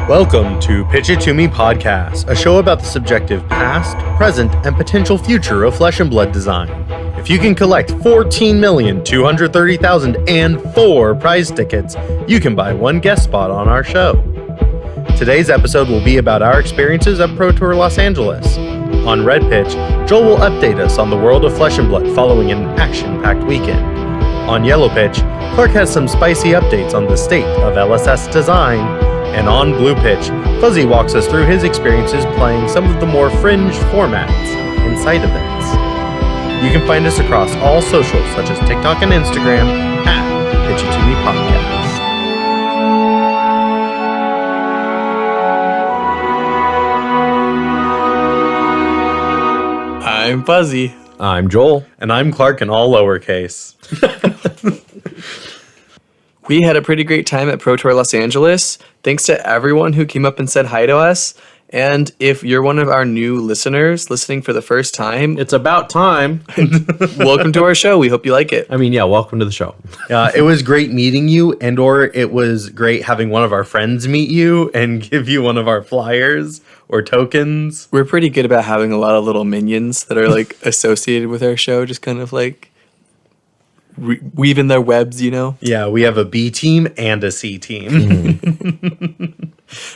Welcome to Pitch It To Me Podcast, a show about the subjective past, present, and potential future of flesh and blood design. If you can collect 14,230,004 prize tickets, you can buy one guest spot on our show. Today's episode will be about our experiences at ProTour Los Angeles. On Red Pitch, Joel will update us on the world of flesh and blood following an action-packed weekend. On Yellow Pitch, Clark has some spicy updates on the state of LSS design. And on Blue Pitch, Fuzzy walks us through his experiences playing some of the more fringe formats and site events. You can find us across all socials such as TikTok and Instagram at Pitch It To Me Podcast. I'm Fuzzy. I'm Joel. And I'm Clark in all lowercase. We had a pretty great time at ProTour Los Angeles. Thanks to everyone who came up and said hi to us. And if you're one of our new listeners listening for the first time, It's about time. welcome to our show. We hope you like it. I mean, yeah, welcome to the show. It was great meeting you, and or it was great having one of our friends meet you and give you one of our flyers or tokens. We're pretty good about having a lot of little minions that are like associated with our show, just kind of like weaving their webs, you know? Yeah, we have a B team and a C team.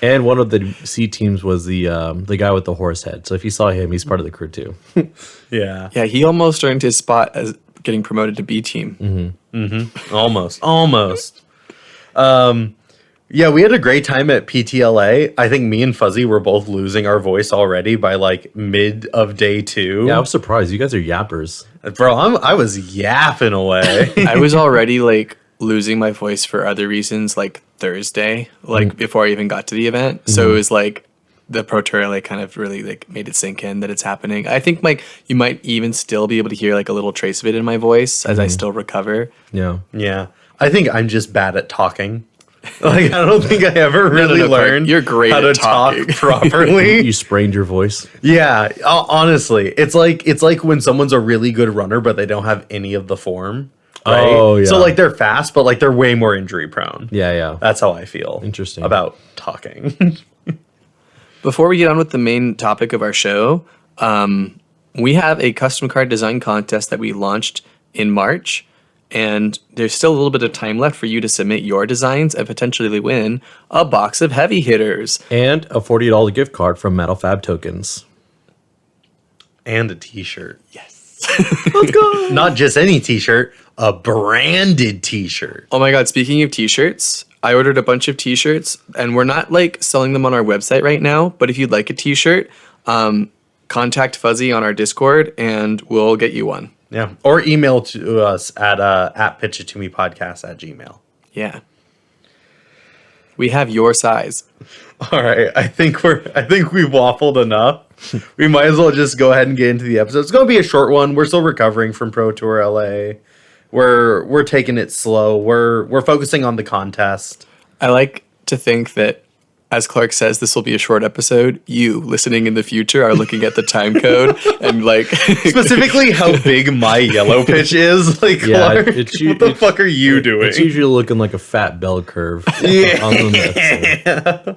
And one of the C teams was the guy with the horse head. So if you saw him, he's part of the crew too. Yeah. Yeah, he almost earned his spot as getting promoted to B team. Almost. Yeah, we had a great time at PTLA. I think me and Fuzzy were both losing our voice already by like mid of day 2. Yeah, I was surprised. You guys are yappers. Bro, I was yapping away. I was already like losing my voice for other reasons, like Thursday, like before I even got to the event. So it was like the ProTour LA kind of really like made it sink in that it's happening. I think like you might even still be able to hear like a little trace of it in my voice as I still recover. Yeah. Yeah. I think I'm just bad at talking. Like, I don't think I ever really Clark, learned you're great how to at talking. talk properly. You sprained your voice. Yeah, honestly, it's like when someone's a really good runner, but they don't have any of the form. Right? Oh, yeah. So like they're fast, but like they're way more injury prone. Yeah, yeah. That's how I feel. Interesting. About talking. Before we get on with the main topic of our show, we have a custom card design contest that we launched in March. And there's still a little bit of time left for you to submit your designs and potentially win a box of heavy hitters. And a $40 gift card from Metal Fab Tokens. And a t-shirt. Yes. Let's go. Not just any t-shirt, a branded t-shirt. Oh my God, speaking of t-shirts, I ordered a bunch of t-shirts and we're not like selling them on our website right now, but if you'd like a t-shirt, contact Fuzzy on our Discord and we'll get you one. Yeah. Or email to us at pitchitomepodcast@gmail. Yeah. We have your size. All right. I think we've waffled enough. We might as well just go ahead and get into the episode. It's going to be a short one. We're still recovering from ProTour LA. We're taking it slow. We're focusing on the contest. I like to think that, as Clark says, this will be a short episode. You, listening in the future, are looking at the time code and like... Specifically how big my yellow pitch is. Like, Yeah, Clark, what the fuck are you doing? It's usually looking like a fat bell curve. Yeah. On the episode.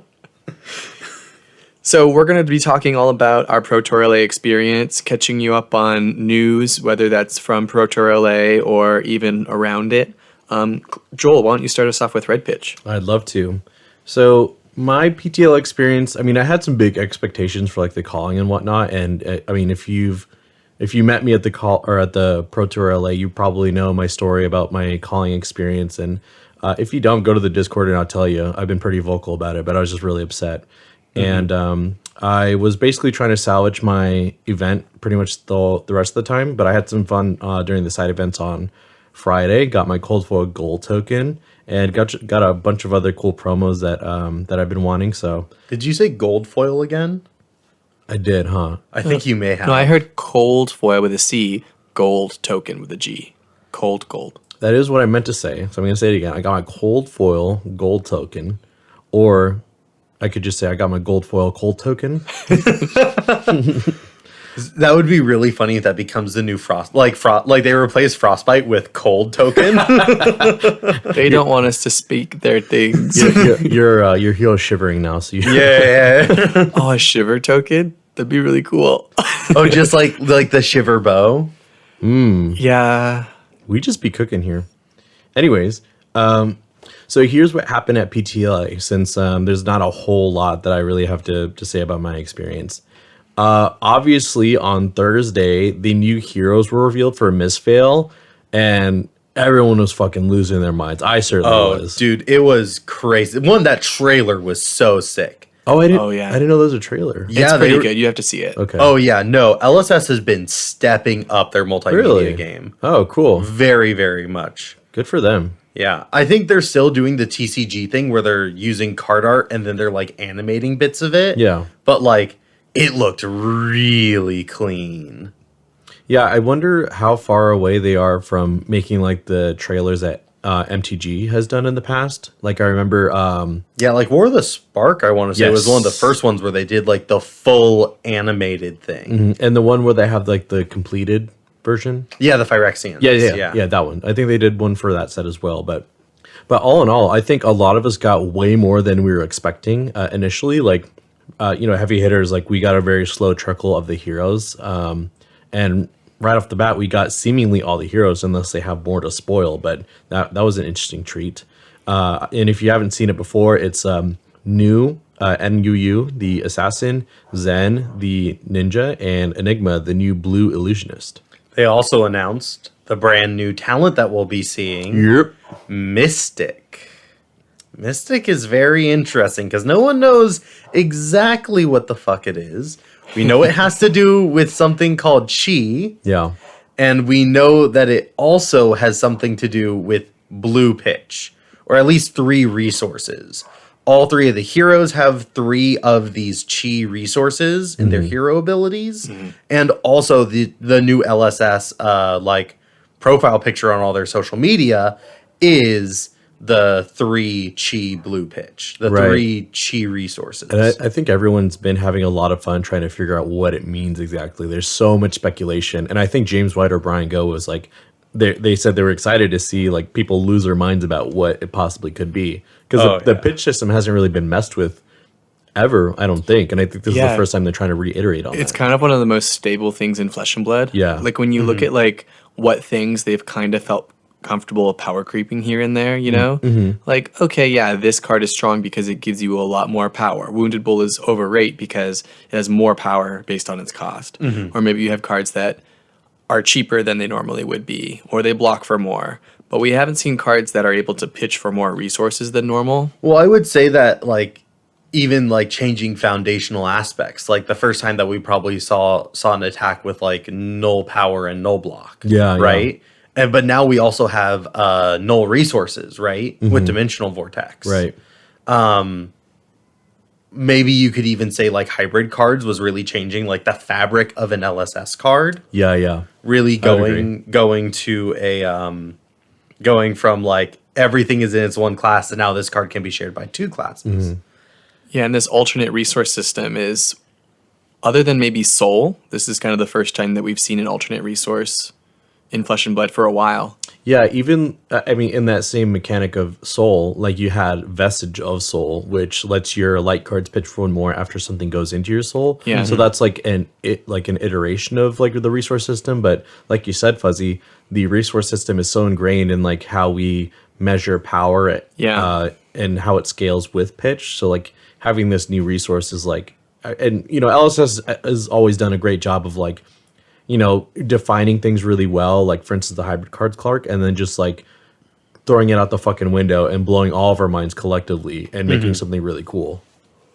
So we're going to be talking all about our ProTour LA experience, catching you up on news, whether that's from ProTour LA or even around it. Joel, why don't you start us off with Red Pitch? I'd love to. So my PTLA experience, I mean, I had some big expectations for like the calling and whatnot. And I mean, if you met me at the call or at the ProTour LA, you probably know my story about my calling experience. And if you don't, go to the Discord and I'll tell you. I've been pretty vocal about it, but I was just really upset. And I was basically trying to salvage my event pretty much the rest of the time. But I had some fun during the side events on Friday. Got my cold foil gold token. And got a bunch of other cool promos that I've been wanting. So Did you say gold foil again? I did, huh? I think you may have. No, I heard cold foil with a C, gold token with a G. Cold gold. That is what I meant to say. So I'm going to say it again. I got my cold foil gold token. Or I could just say I got my gold foil cold token. That would be really funny if that becomes the new like they replace Frostbite with Cold token. They don't want us to speak their things. Your hero shivering now, so you Yeah. Oh, a shiver token? That'd be really cool. Oh, just like the Shiver Bow. Yeah. we just be cooking here. Anyways, so here's what happened at PTLA, since there's not a whole lot that I really have to say about my experience. Obviously, on Thursday, the new heroes were revealed for Misfail, and everyone was fucking losing their minds. I certainly was. Dude, it was crazy. That trailer was so sick. Oh, I didn't. Oh, yeah. I didn't know there was a trailer. Yeah, It's pretty good. You have to see it. Okay. Oh yeah, no. LSS has been stepping up their multimedia Really? game Oh, cool. very, very much. Good for them. Yeah, I think they're still doing the TCG thing where they're using card art and then they're like animating bits of it. Yeah. But like it looked really clean. Yeah, I wonder how far away they are from making like the trailers that MTG has done in the past. Like I remember, Yeah, like War of the Spark, I want to say, was one of the Yes. first ones where they did like the full animated thing. and the one where they have like the completed version. Yeah, the Phyrexians. Yeah, that one. I think they did one for that set as well. But all in all, I think a lot of us got way more than we were expecting initially. Like, heavy hitters, like we got a very slow trickle of the heroes. And right off the bat, we got seemingly all the heroes unless they have more to spoil. But that was an interesting treat. And if you haven't seen it before, it's New, NUU, the assassin, Zen, the ninja, and Enigma, the new blue illusionist. They also announced the brand new talent that we'll be seeing. Yep. Mystic. Mystic is very interesting because no one knows exactly what the fuck it is. We know it has to do with something called chi, Yeah. and we know that it also has something to do with blue pitch, or at least 3 resources. All 3 of the heroes have 3 of these chi resources in their hero abilities, and also the new LSS like profile picture on all their social media is the 3 chi blue pitch, the Right. 3 chi resources. And I think everyone's been having a lot of fun trying to figure out what it means exactly. There's so much speculation. And I think James White or Bryan Go was like, they said they were excited to see like people lose their minds about what it possibly could be. Because the pitch system hasn't really been messed with ever, I don't think. And I think this is the first time they're trying to reiterate on It's that. kind of one of the most stable things in Flesh and Blood. Yeah. Like when you look at like what things they've kind of felt comfortable power creeping here and there, you know? Like, okay, yeah, this card is strong because it gives you a lot more power. Wounded Bull is overrate because it has more power based on its cost. Or maybe you have cards that are cheaper than they normally would be, or they block for more. But we haven't seen cards that are able to pitch for more resources than normal. Well, I would say that like even like changing foundational aspects, like the first time that we probably saw an attack with like null power and null block. Yeah, Right. But now we also have null resources, right? With Dimensional Vortex. Right. Maybe you could even say like hybrid cards was really changing like the fabric of an LSS card. Yeah. Really agree. going to a going from like everything is in its one class and now this card can be shared by 2 classes. Yeah, and this alternate resource system is, other than maybe Soul, this is kind of the first time that we've seen an alternate resource in Flesh and Blood for a while. Yeah, even, I mean, in that same mechanic of Soul, like you had Vestige of Soul, which lets your light cards pitch for 1 more after something goes into your soul. Yeah. So that's like an iteration of like the resource system. But like you said, Fuzzy, the resource system is so ingrained in like how we measure power and how it scales with pitch. So like having this new resource is like, and LSS has always done a great job of like, defining things really well, like for instance the hybrid cards Clark, and then just like throwing it out the fucking window and blowing all of our minds collectively and making something really cool.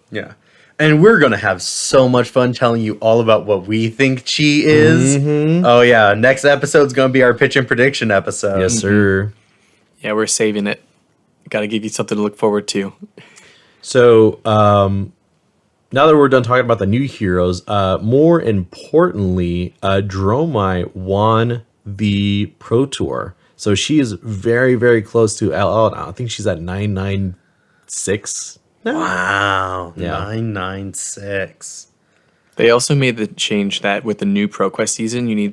Yeah. And we're going to have so much fun telling you all about what we think chi is. Oh yeah, next episode's going to be our pitch and prediction episode. Yes, sir. Yeah, we're saving it. Got to give you something to look forward to. So, now that we're done talking about the new heroes, more importantly, Dromai won the Pro Tour. So she is very, very close to LL now. I think she's at 996 now. Wow. Yeah. 996. They also made the change that with the new ProQuest season, you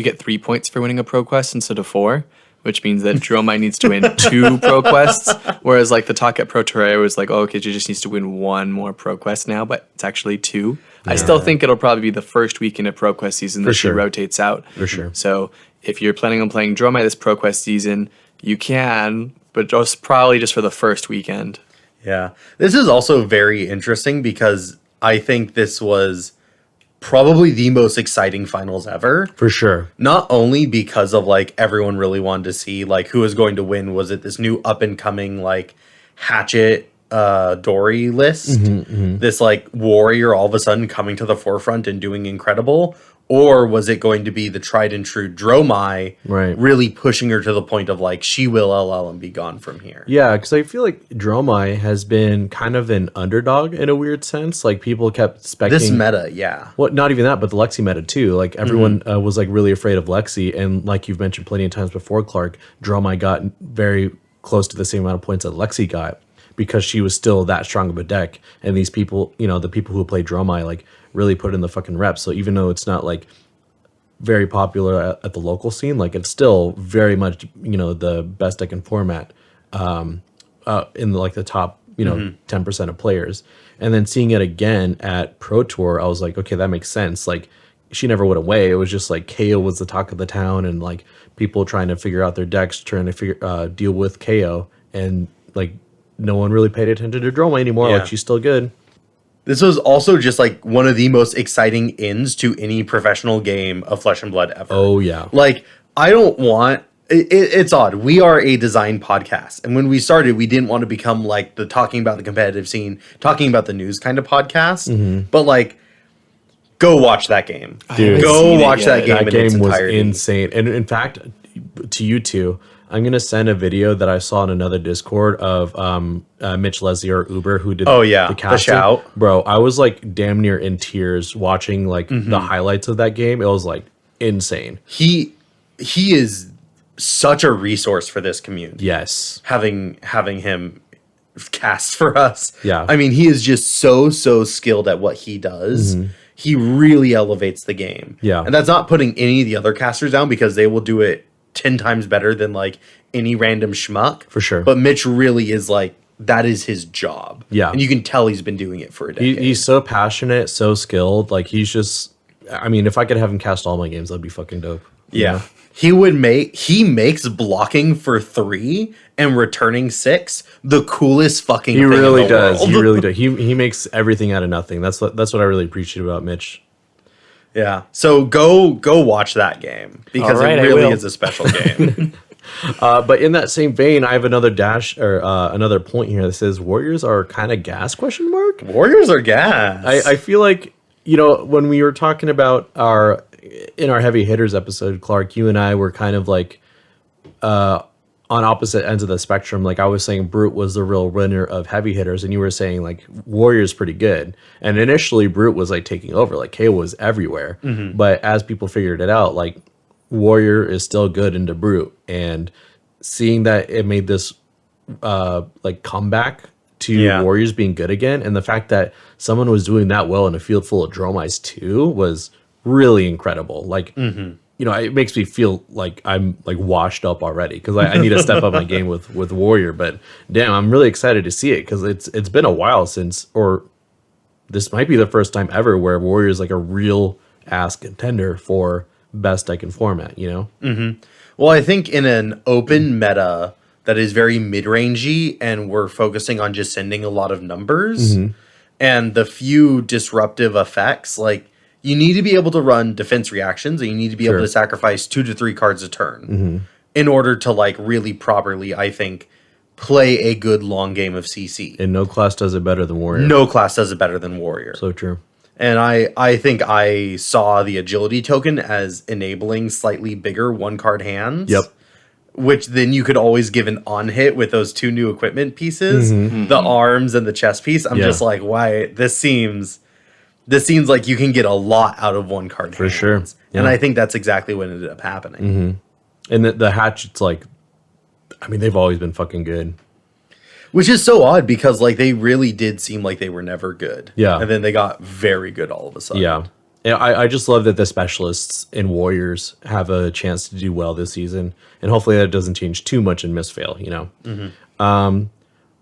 get 3 points for winning a ProQuest instead of 4, which means that Dromai needs to win 2 ProQuests, whereas like the talk at Pro Tour was like, oh, okay, she just needs to win 1 more ProQuest now, but it's actually 2. Yeah. I still think it'll probably be the first weekend of ProQuest season that she rotates out. For sure. So if you're planning on playing Dromai this ProQuest season, you can, but just probably just for the first weekend. Yeah. This is also very interesting because I think this was probably the most exciting finals ever. For sure. Not only because of like everyone really wanted to see like who was going to win. Was it this new up and coming like Hatchet Dory list? This like warrior all of a sudden coming to the forefront and doing incredible? Or was it going to be the tried and true Dromai really pushing her to the point of like, she will LL and be gone from here? Yeah, because I feel like Dromai has been kind of an underdog in a weird sense. Like people kept expecting... This meta, yeah. Well, not even that, but the Lexi meta too. Like everyone was like really afraid of Lexi. And like you've mentioned plenty of times before, Clark, Dromai got very close to the same amount of points that Lexi got because she was still that strong of a deck. And these people, you know, the people who play Dromai, like... really put in the fucking reps. So even though it's not like very popular at the local scene, like it's still very much, you know, the best deck in format in like the top, you know, 10% of players. And then seeing it again at Pro Tour, I was like, okay, that makes sense. Like she never went away. It was just like KO was the talk of the town and like people trying to figure out their decks, trying to deal with KO. And like no one really paid attention to Dromai anymore. Yeah. Like she's still good. This was also just like one of the most exciting ends to any professional game of Flesh and Blood ever. Oh, yeah. Like, I don't want... It's odd. We are a design podcast. And when we started, we didn't want to become like the talking about the competitive scene, talking about the news kind of podcast. But like, go watch that game. Dude, go watch that game. That in its game was entirety. insane. And in fact, to you two, I'm going to send a video that I saw in another Discord of Mitch Leslie or Uber who did the casting. shout. Bro, I was like damn near in tears watching like the highlights of that game. It was like insane. He is such a resource for this community. Yes. Having him cast for us. Yeah. I mean, he is just so skilled at what he does. He really elevates the game. Yeah. And that's not putting any of the other casters down because they will do it 10 times better than like any random schmuck. For sure. But Mitch really is like, that is his job. Yeah. And you can tell he's been doing it for a decade. He's so passionate, so skilled. Like he's just, I mean, if I could have him cast all my games, that'd be fucking dope. Yeah. He makes blocking for 3 and returning 6 the coolest fucking thing really in the does. world. He really does. He makes everything out of nothing. That's what I really appreciate about Mitch. Yeah. So go watch that game because All right, it I really will. is a special game. But in that same vein, I have another dash or another point here that says Warriors are kind of gas ? Warriors are gas. I feel like, you know, when we were talking about our heavy hitters episode, Clark, you and I were kind of like on opposite ends of the spectrum. Like I was saying Brute was the real winner of heavy hitters, and you were saying like Warrior's pretty good. And initially Brute was like taking over, like KO was everywhere. But as people figured it out, like Warrior is still good into Brute, and seeing that it made this like comeback to Warriors being good again, and the fact that someone was doing that well in a field full of Dromais too was really incredible. Like you know, it makes me feel like I'm like washed up already because I need to step up my game with Warrior. But damn, I'm really excited to see it because it's been a while since, or this might be the first time ever where Warrior is like a real ass contender for best deck in format, you know? Well, I think in an open meta that is very mid-rangey and we're focusing on just sending a lot of numbers and the few disruptive effects, like you need to be able to run defense reactions and you need to be able to sacrifice 2 to 3 cards a turn in order to like really properly, I think, play a good long game of CC. And no class does it better than Warrior. No class does it better than Warrior. So true. And I think I saw the agility token as enabling slightly bigger 1-card hands. Yep. Which then you could always give an on hit with those 2 new equipment pieces, the arms and the chest piece. I'm just like, why this seems like you can get a lot out of 1-card hands. For sure. Yeah. And I think that's exactly what ended up happening. And the hatchets, like, I mean, they've always been fucking good. Which is so odd because like they really did seem like they were never good. Yeah. And then they got very good all of a sudden. Yeah. And I just love that the specialists in Warriors have a chance to do well this season. And hopefully that doesn't change too much in Mistfail, you know?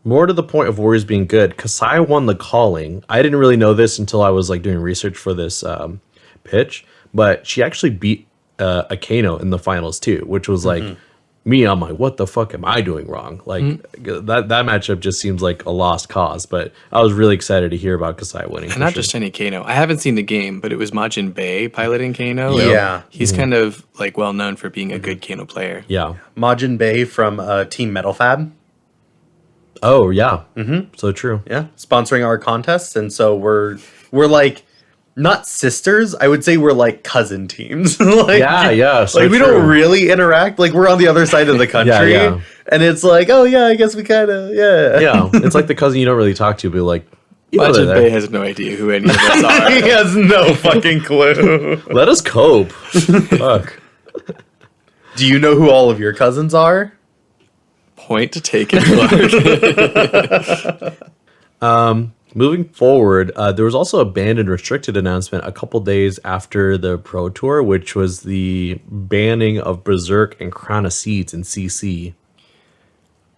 More to the point of Warriors being good, Kasai won the calling. I didn't really know this until I was like doing research for this pitch, but she actually beat Akano in the finals too, which was like me. I'm like, what the fuck am I doing wrong? Like that matchup just seems like a lost cause. But I was really excited to hear about Kasai winning. And not just any Kano. I haven't seen the game, but it was Majin Bay piloting Kano. Yeah. He's kind of like well known for being a good Kano player. Yeah. Majin Bay from Team Metal Fab. Oh yeah. So true. Yeah, sponsoring our contests, and so we're like not sisters. I would say we're like cousin teams. Like, Yeah. So like we true. don't really interact. Like we're on the other side of the country, Yeah. and it's like, oh yeah, I guess we kind of Yeah. It's like the cousin you don't really talk to, but like, you know they're Majin there. Bay has no idea who any of us are. he has no fucking clue. Let us cope. Fuck. Do you know who all of your cousins are? Point taken. Moving forward, there was also a banned and restricted announcement a couple days after the Pro Tour, which was the banning of Berserk and Crown of Seeds in CC.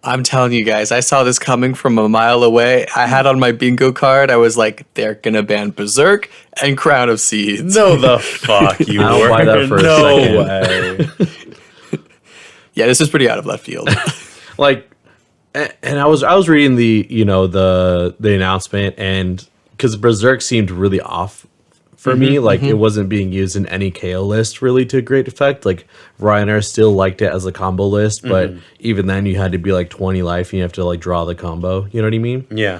I'm telling you guys, I saw this coming from a mile away. I had on my bingo card, I was like, they're gonna ban Berserk and Crown of Seeds. No, the fuck you I don't buy that for a no second. way. Yeah, this is pretty out of left field. Like, and I was reading the the announcement, and because Berserk seemed really off for me, like it wasn't being used in any KO list really to a great effect. Like Ryan still liked it as a combo list, but even then you had to be like 20 life and you have to like draw the combo. You know what I mean? Yeah.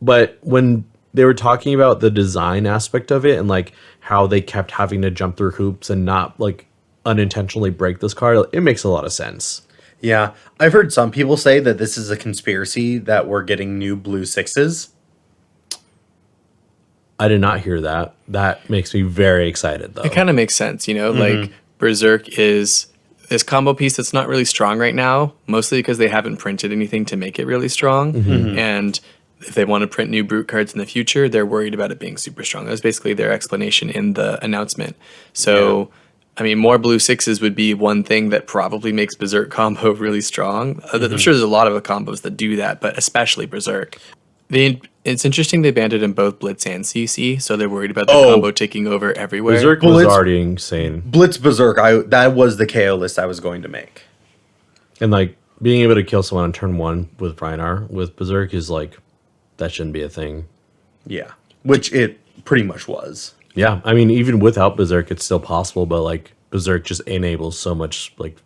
But when they were talking about the design aspect of it and like how they kept having to jump through hoops and not like unintentionally break this card, it makes a lot of sense. Yeah, I've heard some people say that this is a conspiracy that we're getting new blue sixes. I did not hear that. That makes me very excited, though. It kind of makes sense, you know, like Berserk is this combo piece that's not really strong right now, mostly because they haven't printed anything to make it really strong. And if they want to print new brute cards in the future, they're worried about it being super strong. That was basically their explanation in the announcement. So, I mean, more blue sixes would be one thing that probably makes Berserk combo really strong. I'm sure there's a lot of combos that do that, but especially Berserk. It's interesting they banned it in both Blitz and CC, so they're worried about the combo taking over everywhere. Berserk was already insane. Blitz Berserk, that was the KO list I was going to make. And like being able to kill someone on turn one with Bryan with Berserk is like, that shouldn't be a thing. Yeah, which it pretty much was. Yeah, I mean, even without Berserk, it's still possible, but like Berserk just enables so much like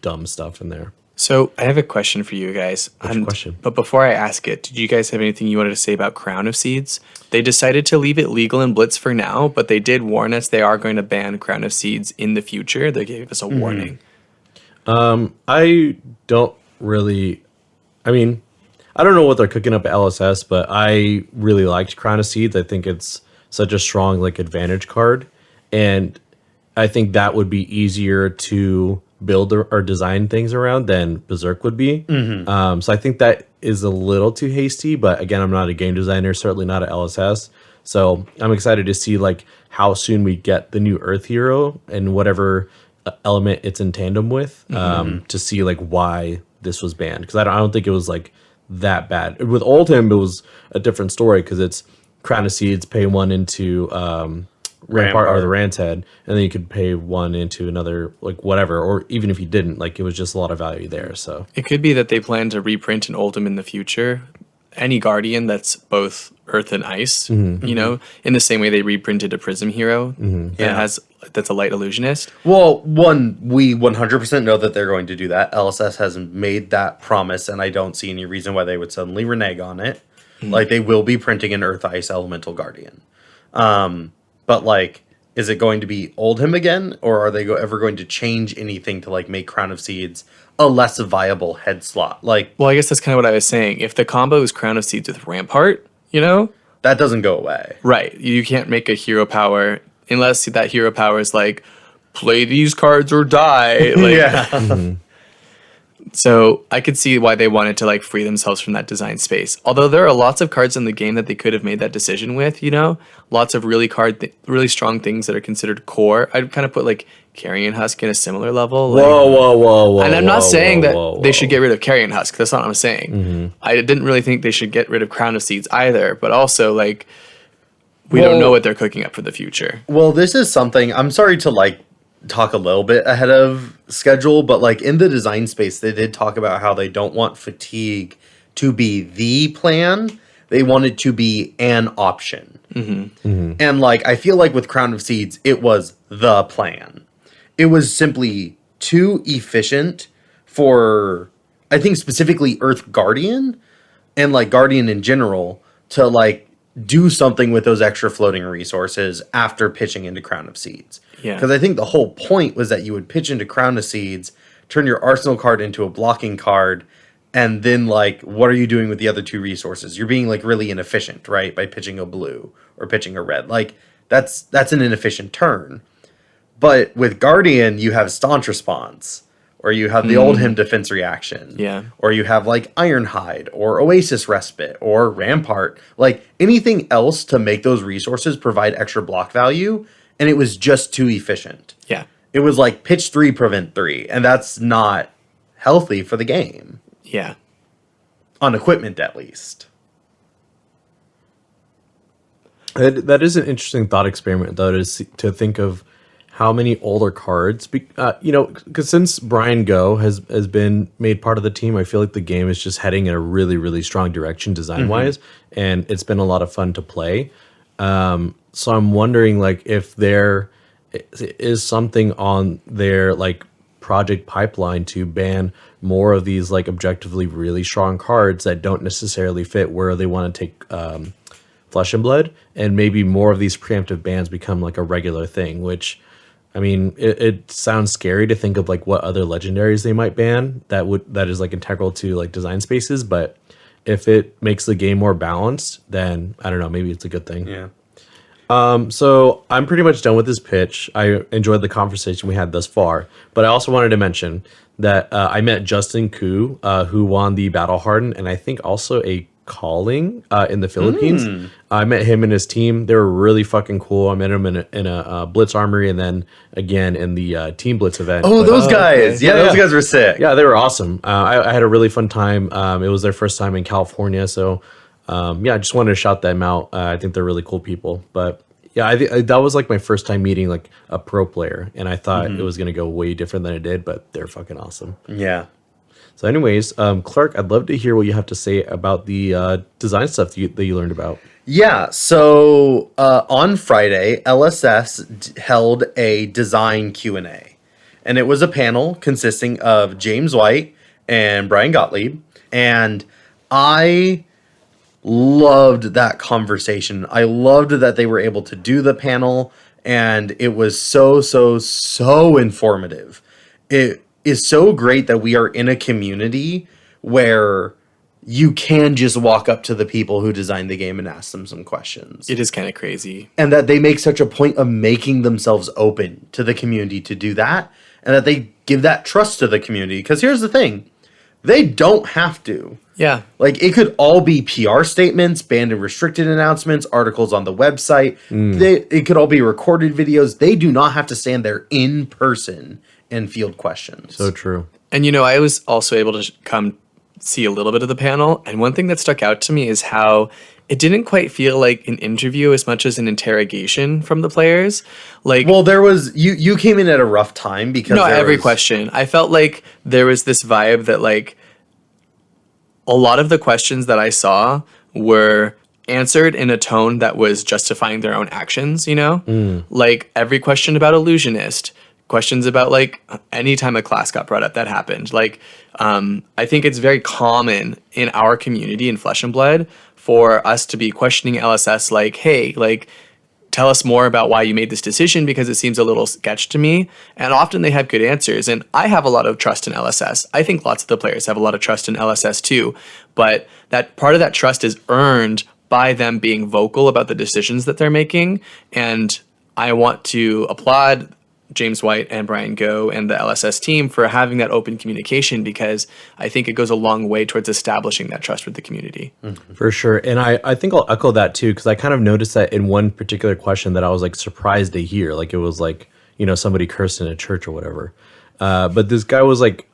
dumb stuff in there. So I have a question for you guys. What's your question? But before I ask it, did you guys have anything you wanted to say about Crown of Seeds? They decided to leave it legal in Blitz for now, but they did warn us they are going to ban Crown of Seeds in the future. They gave us a warning. I don't really, I mean, I don't know what they're cooking up at LSS, but I really liked Crown of Seeds. I think it's such a strong like advantage card, and I think that would be easier to build or design things around than Berserk would be. So I think that is a little too hasty, but again, I'm not a game designer, certainly not at LSS. So I'm excited to see like how soon we get the new Earth Hero and whatever element it's in tandem with, to see like why this was banned. Because I don't think it was like that bad. With Oldhim, it was a different story because it's Crown of Seeds, pay one into Rampart or the Rand's Head, and then you could pay one into another, like whatever, or even if you didn't, like it was just a lot of value there. So It could be that they plan to reprint an Oldhim in the future. Any Guardian that's both Earth and Ice, you know, in the same way they reprinted a Prism Hero that's a light illusionist. Well, we 100% know that they're going to do that. LSS hasn't made that promise, and I don't see any reason why they would suddenly renege on it. Like, they will be printing an Earth Ice Elemental Guardian. But, like, is it going to be Oldhim again? Or are they ever going to change anything to, like, make Crown of Seeds a less viable head slot? Like, Well, I guess that's kind of what I was saying. If the combo is Crown of Seeds with Rampart, you know? that doesn't go away. Right. You can't make a hero power unless that hero power is like, play these cards or die. Like, So I could see why they wanted to like free themselves from that design space. Although there are lots of cards in the game that they could have made that decision with, you know, lots of really strong things that are considered core. I'd kind of put like Carrion Husk in a similar level. Like, Whoa. and I'm not saying that they should whoa. get rid of Carrion Husk. That's not what I'm saying. I didn't really think they should get rid of Crown of Seeds either. But also, like, we don't know what they're cooking up for the future. Well, this is something, I'm sorry to like talk a little bit ahead of schedule, but like in the design space, they did talk about how they don't want fatigue to be the plan. They want it to be an option. And like, I feel like with Crown of Seeds, it was the plan. It was simply too efficient for, I think specifically Earth Guardian and like Guardian in general to like do something with those extra floating resources after pitching into Crown of Seeds. Yeah. Because I think the whole point was that you would pitch into Crown of Seeds, turn your arsenal card into a blocking card, and then like, what are you doing with the other two resources? You're being like really inefficient, right? By pitching a blue or pitching a red. Like that's an inefficient turn. But with Guardian, you have Staunch Response, or you have the Oldhim Defense Reaction. Yeah. Or you have like Ironhide, or Oasis Respite, or Rampart. Like anything else to make those resources provide extra block value, and it was just too efficient. Yeah. It was like pitch 3, prevent 3, and that's not healthy for the game. Yeah. On equipment, at least. That is an interesting thought experiment, though, to think of how many older cards, you know, because since Bryan Go has been made part of the team, I feel like the game is just heading in a really, really strong direction design-wise, and it's been a lot of fun to play. So I'm wondering, like, if there is something on their, like, project pipeline to ban more of these, like, objectively really strong cards that don't necessarily fit where they want to take Flesh and Blood, and maybe more of these preemptive bans become, like, a regular thing, which... I mean, it sounds scary to think of like what other legendaries they might ban that is like integral to like design spaces, but if it makes the game more balanced, then I don't know, maybe it's a good thing. Yeah. So I'm pretty much done with this pitch. I enjoyed the conversation we had thus far, but I also wanted to mention that I met Justin Koo, who won the Battle Hardened, and I think also a Calling in the Philippines. I met him and his team. They were really fucking cool. I met him in a Blitz Armory, and then again in the Team Blitz event. Oh, those guys. Okay. Yeah, those guys were sick. Yeah, they were awesome. I had a really fun time. It was their first time in California, so yeah, I just wanted to shout them out. I think they're really cool people. But yeah, that was like my first time meeting like a pro player, and I thought it was going to go way different than it did, but they're fucking awesome. Yeah. So anyways, Clark, I'd love to hear what you have to say about the design stuff that you learned about. Yeah, so on Friday, LSS held a design Q&A. And it was a panel consisting of James White and Bryan Gottlieb. And I loved that conversation. I loved that they were able to do the panel. And it was so informative. It is so great that we are in a community where you can just walk up to the people who designed the game and ask them some questions. It is kind of crazy. And that they make such a point of making themselves open to the community to do that. And that they give that trust to the community. Because here's the thing. They don't have to. Yeah. Like, it could all be PR statements, banned and restricted announcements, articles on the website. It could all be recorded videos. They do not have to stand there in person and field questions. So true. And, you know, I was also able to come see a little bit of the panel. And one thing that stuck out to me is how it didn't quite feel like an interview as much as an interrogation from the players. Like, well, there was, you came in at a rough time because no, every question. I felt like there was this vibe that like a lot of the questions that I saw were answered in a tone that was justifying their own actions, you know? Like every question about Illusionist, questions about like anytime a class got brought up that happened. Like I think it's very common in our community in Flesh and Blood for us to be questioning LSS like, hey, like tell us more about why you made this decision because it seems a little sketch to me. And often they have good answers. And I have a lot of trust in LSS. I think lots of the players have a lot of trust in LSS too. But that part of that trust is earned by them being vocal about the decisions that they're making. And I want to applaud James White and Bryan Go and the LSS team for having that open communication, because I think it goes a long way towards establishing that trust with the community. For sure. And I think I'll echo that too, because I kind of noticed that in one particular question that I was like surprised to hear. Like it was like, somebody cursed in a church or whatever. But this guy was like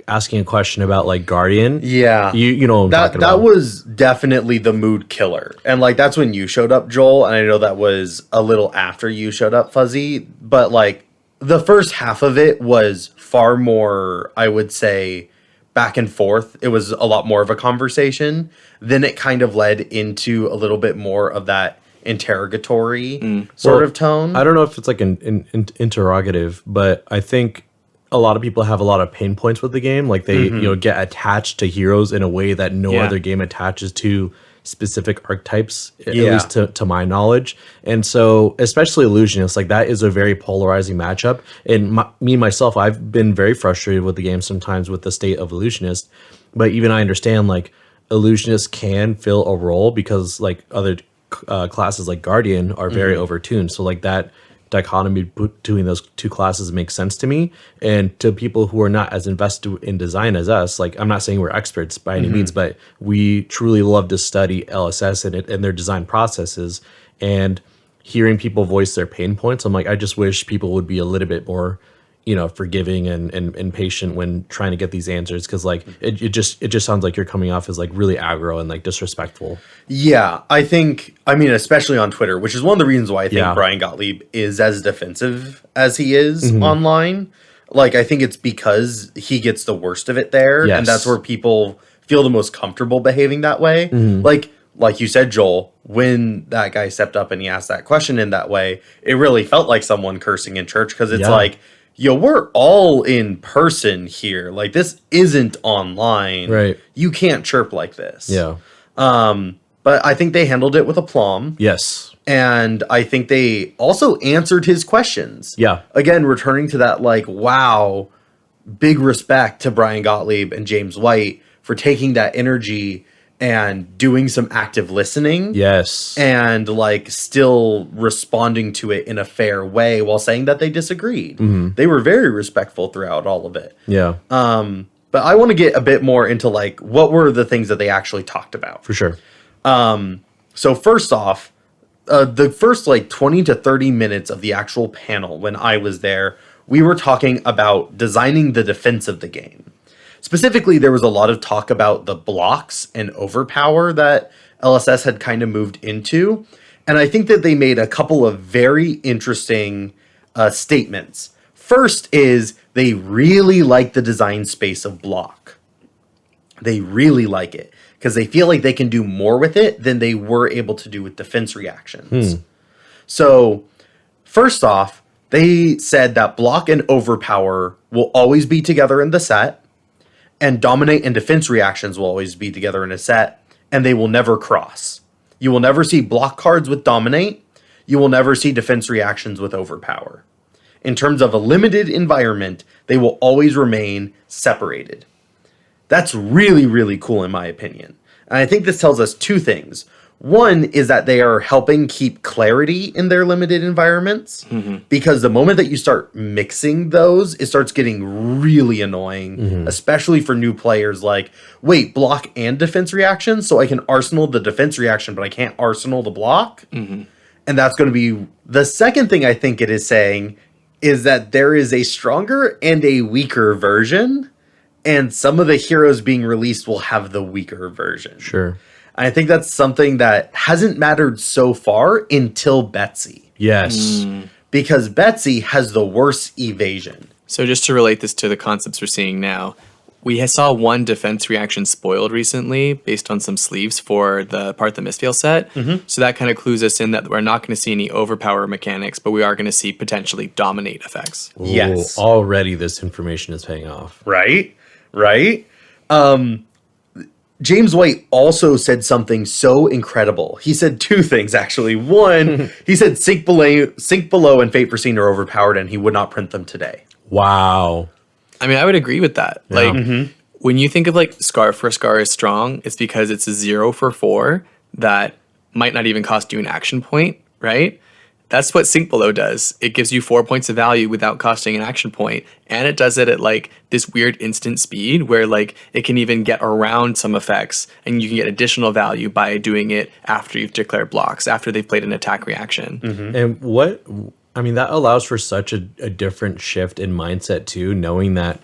asking a question about like Guardian. Yeah. You know what I'm talking about. That was definitely the mood killer. And like that's when you showed up, Joel, and I know that was a little after you showed up, Fuzzy, but like the first half of it was far more, I would say, back and forth. It was a lot more of a conversation. Then it kind of led into a little bit more of that interrogatory sort of tone. I don't know if it's like an interrogative, but I think a lot of people have a lot of pain points with the game. Like they, get attached to heroes in a way that no other game attaches to specific archetypes, at least to my knowledge. And so, especially Illusionist, like that is a very polarizing matchup. And myself, I've been very frustrated with the game sometimes with the state of Illusionist. But even I understand like Illusionist can fill a role because like other classes like Guardian are very overtuned. So like that dichotomy between those two classes makes sense to me. And to people who are not as invested in design as us, like I'm not saying we're experts by any means, but we truly love to study LSS and their design processes. And hearing people voice their pain points, I'm like, I just wish people would be a little bit more, forgiving and patient when trying to get these answers. Cause like it just sounds like you're coming off as like really aggro and like disrespectful. Yeah, I mean, especially on Twitter, which is one of the reasons why I think Bryan Gottlieb is as defensive as he is online. Like, I think it's because he gets the worst of it there. Yes. And that's where people feel the most comfortable behaving that way. Like you said, Joel, when that guy stepped up and he asked that question in that way, it really felt like someone cursing in church. Because it's like, yo, we're all in person here. Like, this isn't online. Right. You can't chirp like this. Yeah. But I think they handled it with aplomb. Yes. And I think they also answered his questions. Yeah. Again, returning to that, like, wow, big respect to Bryan Gottlieb and James White for taking that energy and doing some active listening. Yes. And, like, still responding to it in a fair way while saying that they disagreed. They were very respectful throughout all of it. Yeah. But I want to get a bit more into, like, what were the things that they actually talked about. For sure. So first off, the first like 20 to 30 minutes of the actual panel when I was there, we were talking about designing the defense of the game. Specifically, there was a lot of talk about the blocks and overpower that LSS had kind of moved into. And I think that they made a couple of very interesting statements. First is they really like the design space of block. They really like it, because they feel like they can do more with it than they were able to do with defense reactions. So, first off, they said that block and overpower will always be together in the set, and dominate and defense reactions will always be together in a set, and they will never cross. You will never see block cards with dominate. You will never see defense reactions with overpower. In terms of a limited environment, they will always remain separated. That's really, really cool in my opinion. And I think this tells us two things. One is that they are helping keep clarity in their limited environments, because the moment that you start mixing those, it starts getting really annoying, especially for new players. Like, wait, block and defense reaction? So I can arsenal the defense reaction, but I can't arsenal the block? And that's going to be... The second thing I think it is saying is that there is a stronger and a weaker version, and some of the heroes being released will have the weaker version. Sure. I think that's something that hasn't mattered so far until Betsy. Yes. Because Betsy has the worst evasion. So just to relate this to the concepts we're seeing now, we saw one defense reaction spoiled recently based on some sleeves for the Part the Mistfield set. So that kind of clues us in that we're not going to see any overpower mechanics, but we are going to see potentially dominate effects. Ooh, Yes. already this information is paying off. Right? James White also said something so incredible. He said two things, actually. One, he said Sink Below and Fate Foreseen are overpowered, and he would not print them today. Wow. I mean, I would agree with that. Like, when you think of like Scar for Scar is strong, it's because it's a 0 for 4 that might not even cost you an action point, right? That's what Sync Below does. It gives you 4 points of value without costing an action point, and it does it at like this weird instant speed where like it can even get around some effects, and you can get additional value by doing it after you've declared blocks, after they've played an attack reaction. And that allows for such a different shift in mindset too, knowing that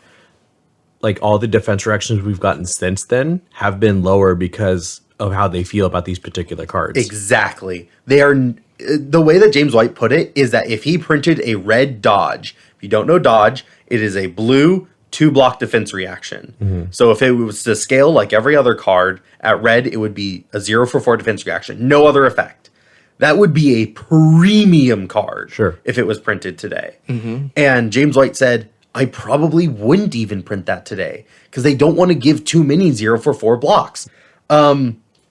like all the defense reactions we've gotten since then have been lower because of how they feel about these particular cards. Exactly. They are, the way that James White put it is that if he printed a red dodge, if you don't know dodge, it is a blue 2-block defense reaction. So if it was to scale like every other card, at red it would be a 0 for 4 defense reaction, no other effect. That would be a premium card if it was printed today. And James White said, I probably wouldn't even print that today because they don't want to give too many 0 for 4 blocks.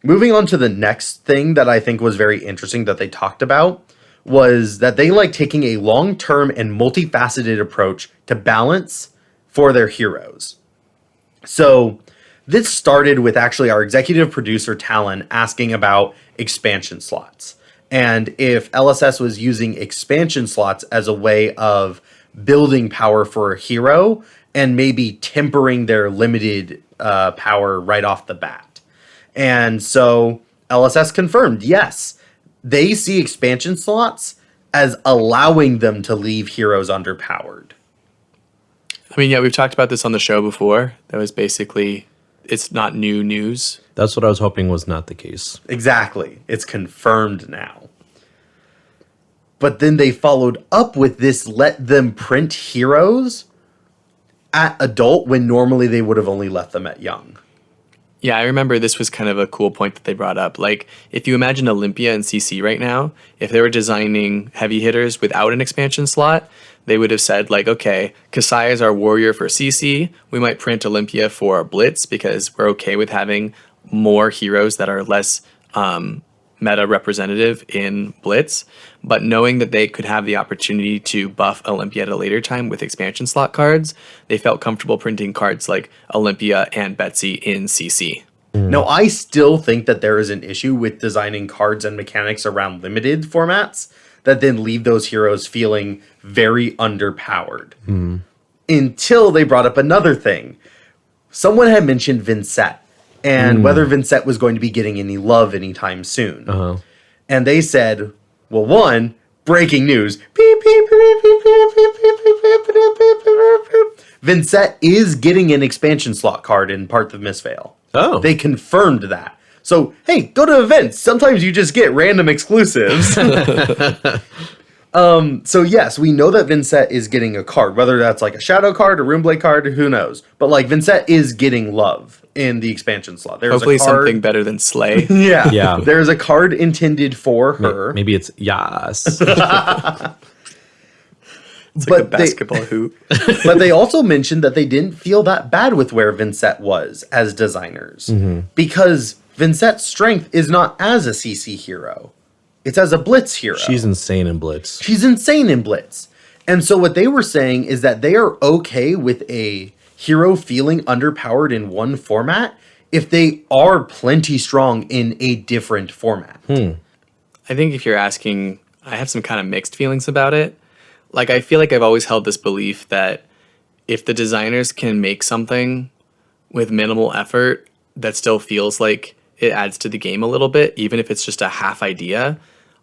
Moving on to the next thing that I think was very interesting that they talked about was that they like taking a long-term and multifaceted approach to balance for their heroes. So this started with actually our executive producer, Talon, asking about expansion slots. And if LSS was using expansion slots as a way of building power for a hero and maybe tempering their limited power right off the bat. And so LSS confirmed, yes, they see expansion slots as allowing them to leave heroes underpowered. I mean, yeah, we've talked about this on the show before. That was basically, it's not new news. That's what I was hoping was not the case. Exactly. It's confirmed now. But then they followed up with this, let them print heroes at adult when normally they would have only left them at young. Yeah, I remember this was kind of a cool point that they brought up. Like, if you imagine Olympia and CC right now, if they were designing heavy hitters without an expansion slot, they would have said, like, okay, Kasai is our warrior for CC. We might print Olympia for Blitz because we're okay with having more heroes that are less meta representative in Blitz. But knowing that they could have the opportunity to buff Olympia at a later time with expansion slot cards, they felt comfortable printing cards like Olympia and Betsy in CC. Now, I still think that there is an issue with designing cards and mechanics around limited formats that then leave those heroes feeling very underpowered. Until they brought up another thing. Someone had mentioned Vincent and whether Vincent was going to be getting any love anytime soon. And they said, well, one, breaking news. Vincent is getting an expansion slot card in Part of Mistveil. Oh. They confirmed that. So, hey, go to events. Sometimes you just get random exclusives. So yes, we know that Vincent is getting a card, whether that's like a Shadow card, a Runeblade card, who knows. But like Vincent is getting love in the expansion slot. There's Hopefully a card, something better than Slay. Yeah. There's a card intended for her. Maybe it's Yas. It's like a basketball hoop. But they also mentioned that they didn't feel that bad with where Vincent was as designers. Because Vincent's strength is not as a CC hero. It's as a Blitz hero. She's insane in Blitz. She's insane in Blitz. And so what they were saying is that they are okay with a hero feeling underpowered in one format if they are plenty strong in a different format. I think if you're asking, I have some kind of mixed feelings about it. Like, I feel like I've always held this belief that if the designers can make something with minimal effort that still feels like it adds to the game a little bit, even if it's just a half idea,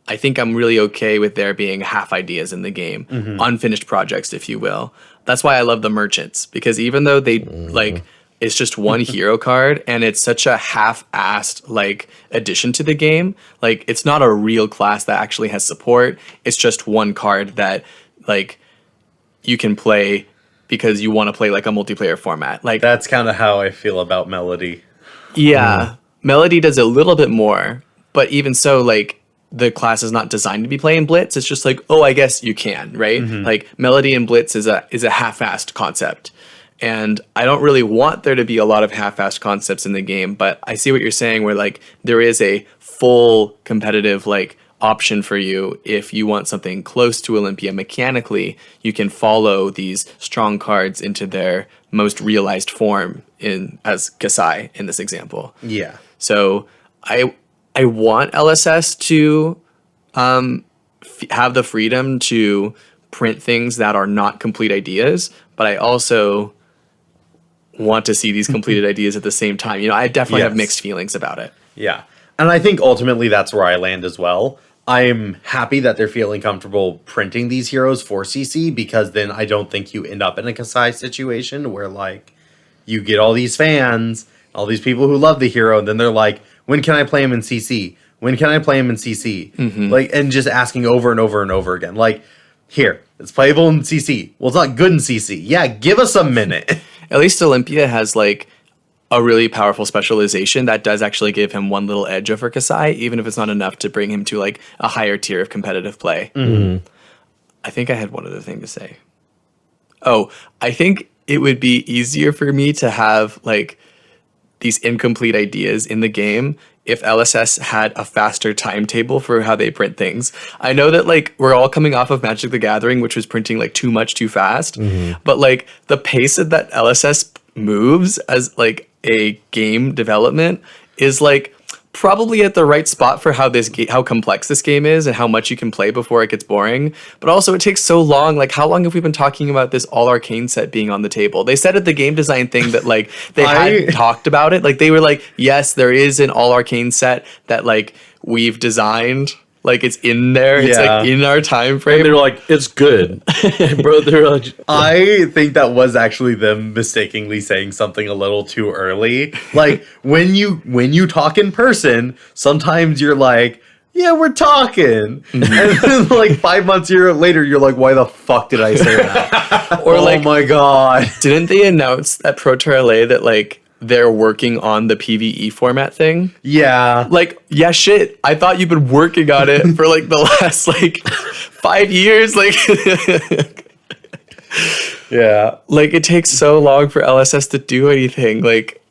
I think I'm really okay with there being half ideas in the game, unfinished projects, if you will. That's why I love the merchants, because even though they like it's just one hero card and it's such a half-assed like addition to the game, like it's not a real class that actually has support. It's just one card that like you can play because you want to play like a multiplayer format. Like That's kind of how I feel about Melody. yeah, Melody does a little bit more, but even so, like the class is not designed to be playing Blitz. It's just like, oh, I guess you can, right? Like Melody and Blitz is a half-assed concept. And I don't really want there to be a lot of half-assed concepts in the game, but I see what you're saying where like there is a full competitive like option for you if you want something close to Olympia mechanically. You can follow these strong cards into their most realized form in as Kasai in this example. Yeah. So I want LSS to have the freedom to print things that are not complete ideas, but I also want to see these completed ideas at the same time. You know, I definitely have mixed feelings about it. Yeah. And I think ultimately that's where I land as well. I'm happy that they're feeling comfortable printing these heroes for CC, because then I don't think you end up in a Kasai situation where like you get all these fans, all these people who love the hero, and then they're like, when can I play him in CC? When can I play him in CC? Like, and just asking over and over and over again. Like, here, it's playable in CC. Well, it's not good in CC. Yeah, give us a minute. At least Olympia has like a really powerful specialization that does actually give him one little edge over Kasai, even if it's not enough to bring him to like a higher tier of competitive play. I think I had one other thing to say. Oh, I think it would be easier for me to have like these incomplete ideas in the game if LSS had a faster timetable for how they print things. I know that like we're all coming off of Magic the Gathering, which was printing like too much too fast, but like the pace that LSS moves as like a game development is like probably at the right spot for how how complex this game is and how much you can play before it gets boring. But also it takes so long. Like, how long have we been talking about this all arcane set being on the table? They said at the game design thing that like they had talked about it. Like they were like, yes, there is an all arcane set that like we've designed. Like it's in there. It's like in our time frame. And they're like, it's good. Bro, they're like, I think that was actually them mistakenly saying something a little too early. Like when you talk in person, sometimes you're like, yeah, we're talking. And then like 5 months later, you're like, why the fuck did I say that? Or oh like, my God. Didn't they announce at ProTour LA that like they're working on the PvE format thing? Yeah. Like, yeah, shit. I thought you've been working on it for like the last like 5 years. Like, yeah. Like it takes so long for LSS to do anything. Like,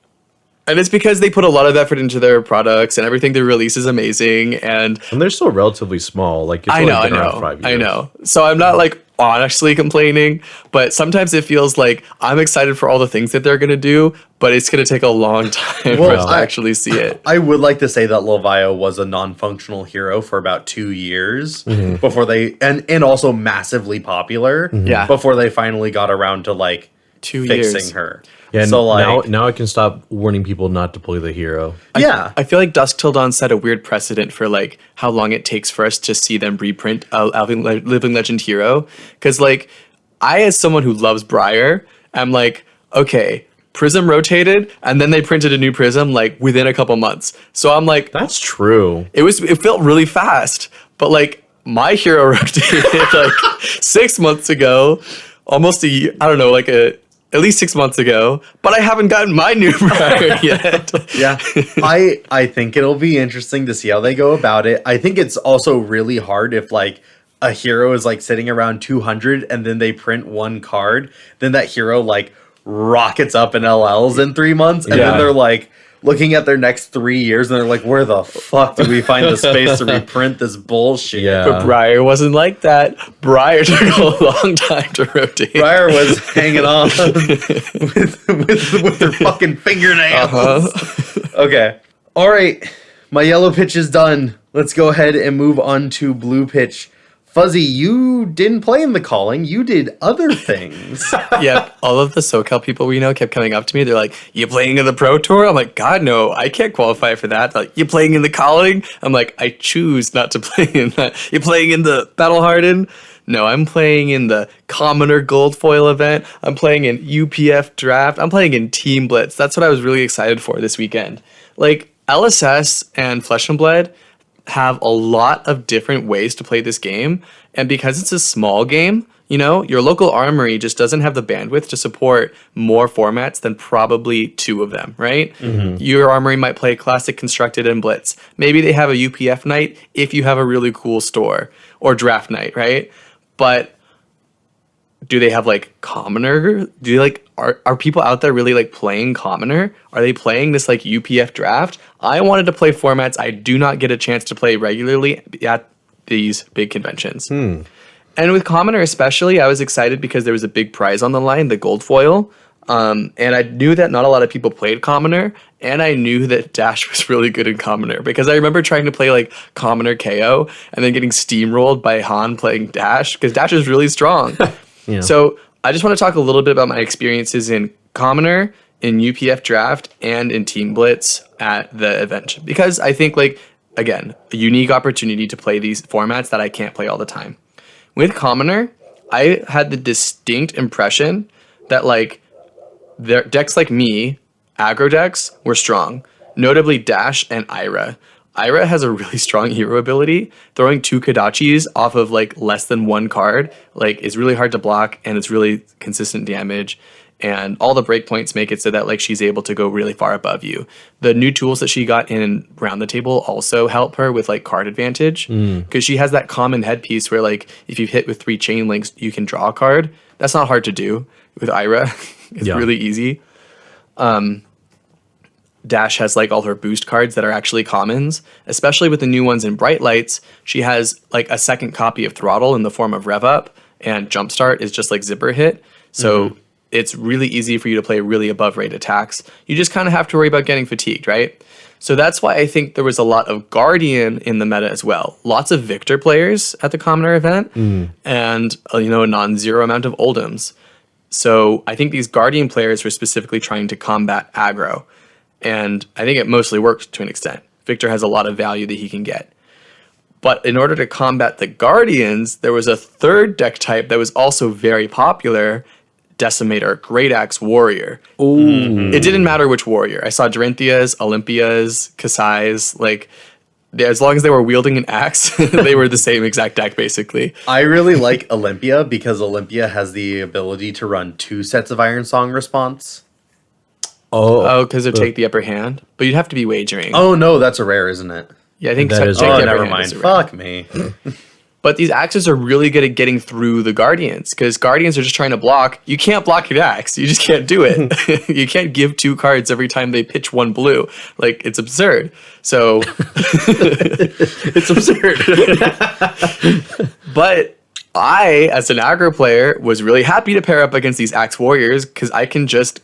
and it's because they put a lot of effort into their products and everything they release is amazing. And they're still relatively small. Like, it's I only been around 5 years. I know. So I'm not like honestly complaining, but sometimes it feels like I'm excited for all the things that they're going to do, but it's going to take a long time for us to actually see it. I would like to say that Levio was a non-functional hero for about 2 years before they, and also massively popular before they finally got around to like 2 fixing years. her. Yeah, so like now I can stop warning people not to play the hero. I feel like Dusk Till Dawn set a weird precedent for like how long it takes for us to see them reprint a Living Legend hero. Because like I, as someone who loves Briar, am like, okay, Prism rotated, and then they printed a new Prism like within a couple months. So I'm like, that's true. It felt really fast, but like my hero rotated like 6 months ago, almost a year. I don't know, like at least 6 months ago, but I haven't gotten my new Briar yet. Yeah. I think it'll be interesting to see how they go about it. I think it's also really hard if like a hero is like sitting around 200 and then they print one card, then that hero like rockets up in LLs in 3 months, and then they're like looking at their next 3 years and they're like, where the fuck do we find the space to reprint this bullshit? Yeah. But Briar wasn't like that. Briar took a long time to rotate. Briar was hanging on with their fucking fingernails. Okay. All right. My yellow pitch is done. Let's go ahead and move on to blue pitch. Fuzzy, you didn't play in the calling. You did other things. Yep. All of the SoCal people we know kept coming up to me. They're like, you playing in the Pro Tour? I'm like, God, no, I can't qualify for that. They're like, you playing in the calling? I'm like, I choose not to play in that. You playing in the Battle Hardened? No, I'm playing in the Commoner Gold Foil event. I'm playing in UPF Draft. I'm playing in Team Blitz. That's what I was really excited for this weekend. Like, LSS and Flesh and Blood have a lot of different ways to play this game, and because it's a small game, you know, your local armory just doesn't have the bandwidth to support more formats than probably 2 of them, right? Your armory might play Classic, Constructed, and Blitz. Maybe they have a UPF night if you have a really cool store, or Draft night, right? But do they have like Commoner? Do they like are people out there really like playing Commoner? Are they playing this like UPF Draft? I wanted to play formats I do not get a chance to play regularly at these big conventions. And with Commoner especially, I was excited because there was a big prize on the line, the gold foil. And I knew that not a lot of people played Commoner, and I knew that Dash was really good in Commoner because I remember trying to play like Commoner KO and then getting steamrolled by Han playing Dash because Dash is really strong. Yeah. So I just want to talk a little bit about my experiences in Commoner, in UPF Draft, and in Team Blitz at the event because I think like, again, a unique opportunity to play these formats that I can't play all the time. With Commoner, I had the distinct impression that like their decks like me, aggro decks, were strong. Notably Dash and Ira. Ira has a really strong hero ability. Throwing 2 Kodachis off of like less than 1 card like is really hard to block and it's really consistent damage. And all the breakpoints make it so that like she's able to go really far above you. The new tools that she got in Round the Table also help her with like card advantage because she has that common headpiece where like if you hit with 3 chain links, you can draw a card. That's not hard to do with Ira. It's really easy. Dash has like all her boost cards that are actually commons, especially with the new ones in Bright Lights. She has like a second copy of Throttle in the form of Rev Up, and Jumpstart is just like Zipper Hit. So it's really easy for you to play really above rate attacks. You just kind of have to worry about getting fatigued, right? So that's why I think there was a lot of Guardian in the meta as well. Lots of Victor players at the Commoner event, and a non-zero amount of Oldhams. So I think these Guardian players were specifically trying to combat aggro. And I think it mostly worked to an extent. Victor has a lot of value that he can get. But in order to combat the Guardians, there was a third deck type that was also very popular, Decimator, Great Axe Warrior. Ooh. It didn't matter which warrior. I saw Dorinthias, Olympias, Kasai's, like, as long as they were wielding an axe, they were the same exact deck, basically. I really like Olympia because Olympia has the ability to run 2 sets of Iron Song response. Oh, because it take the upper hand? But you'd have to be wagering. Oh, no, that's a rare, isn't it? Yeah, I think that is take rare. the upper Never hand mind. is a rare. Fuck me. But these axes are really good at getting through the Guardians because Guardians are just trying to block. You can't block your axe. You just can't do it. You can't give 2 cards every time they pitch 1 blue. Like, it's absurd. So It's absurd. But I, as an aggro player, was really happy to pair up against these axe warriors because I can just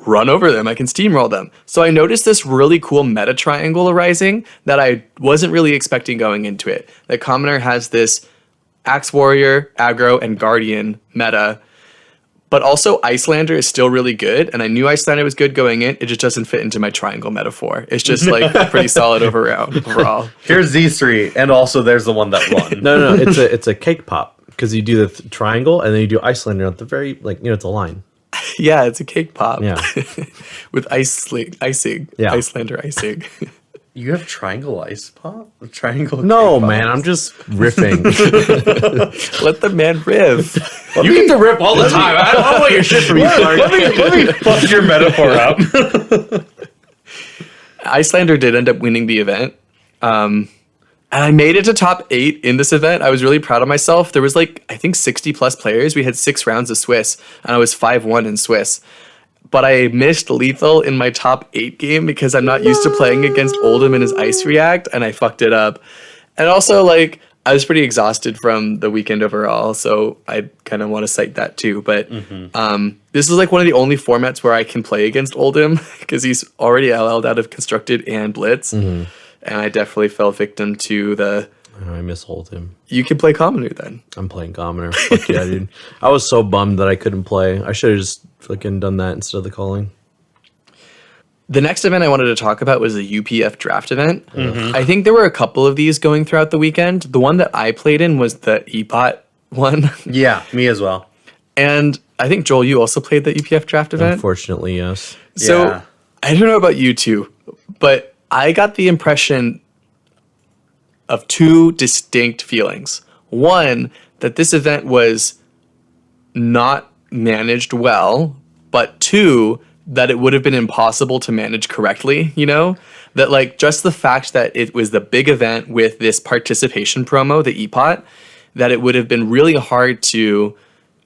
run over them. I can steamroll them. So I noticed this really cool meta triangle arising that I wasn't really expecting going into it. The Commoner has this Axe Warrior, Aggro, and Guardian meta, but also Icelander is still really good, and I knew Icelander was good going in. It just doesn't fit into my triangle metaphor. It's just like pretty solid overall. Here's these 3, and also there's the one that won. No, it's a cake pop because you do the triangle and then you do Icelander at the very it's a line. Yeah, it's a cake pop. Yeah. With icing. Yeah. Icelander icing. You have triangle ice pop? Triangle No, cake man, pops? I'm just riffing. Let the man riff. You get to rip all the time. I don't want your shit from you, Clark. Let me fuck your metaphor up. Icelander did end up winning the event. And I made it to top 8 in this event. I was really proud of myself. There was I think 60 plus players. We had 6 rounds of Swiss, and I was 5-1 in Swiss. But I missed lethal in my top 8 game because I'm not used to playing against Oldham and his Ice React, and I fucked it up. And also, I was pretty exhausted from the weekend overall, so I kind of want to cite that too. But this is one of the only formats where I can play against Oldham because he's already LL'd out of Constructed and Blitz. And I definitely fell victim to the... I mishold him. You can play Commoner then. I'm playing Commoner. Fuck yeah, dude. I was so bummed that I couldn't play. I should have just fucking done that instead of the calling. The next event I wanted to talk about was the UPF draft event. I think there were a couple of these going throughout the weekend. The one that I played in was the EPOT one. Yeah, me as well. And I think, Joel, you also played the UPF draft event? Unfortunately, yes. So, Yeah. I don't know about you two, but I got the impression of 2 distinct feelings. One, that this event was not managed well, but 2, that it would have been impossible to manage correctly, That just the fact that it was the big event with this participation promo, the EPOT, that it would have been really hard to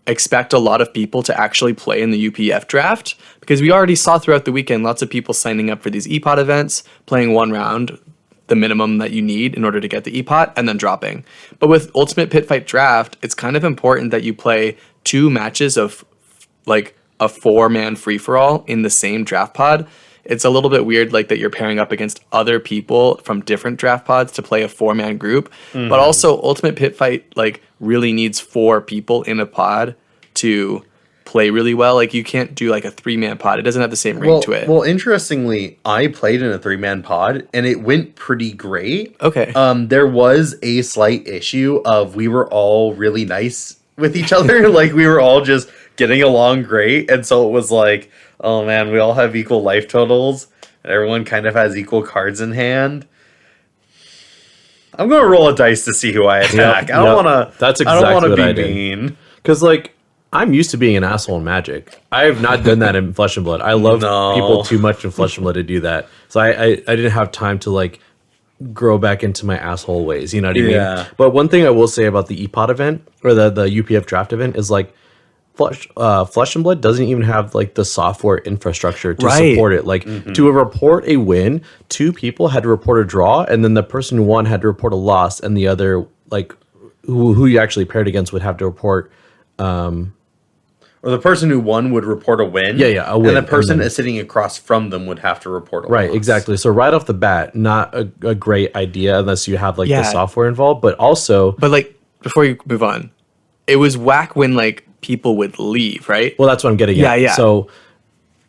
expect a lot of people to actually play in the UPF draft because we already saw throughout the weekend lots of people signing up for these EPOT events, playing 1 round, the minimum that you need in order to get the EPOT, and then dropping. But with Ultimate Pit Fight Draft, it's kind of important that you play 2 matches of a 4-man free-for-all in the same draft pod, it's a little bit weird, like, that you're pairing up against other people from different draft pods to play a 4-man group. But also, Ultimate Pit Fight, like, really needs 4 people in a pod to play really well. Like, you can't do, like, a 3-man pod. It doesn't have the same ring to it. Well, interestingly, I played in a 3-man pod, and it went pretty great. Okay. There was a slight issue of we were all really nice with each other. Like, we were all just getting along great. And so it was like, oh man, we all have equal life totals, and everyone kind of has equal cards in hand. I'm gonna roll a dice to see who I attack. I don't want to. That's exactly I don't want what I to be did. mean. Because, like, I'm used to being an asshole in Magic. I have not done that in Flesh and Blood. I love people too much in Flesh and Blood to do that. So I didn't have time to, like, grow back into my asshole ways. You know what I mean? But one thing I will say about the EPOD event, or the UPF draft event, is, like, Flesh and Blood doesn't even have, like, the software infrastructure to support it. Like, to report a win, 2 people had to report a draw, and then the person who won had to report a loss, and the other, like, who you actually paired against would have to report... Or the person who won would report a win. Yeah, a win. And the person sitting across from them would have to report a Right, loss. exactly. So right off the bat, not a great idea unless you have, like, the software involved. But also... But, like, before you move on, it was whack when, like, people would leave, right? Well, that's what I'm getting at. Yeah. So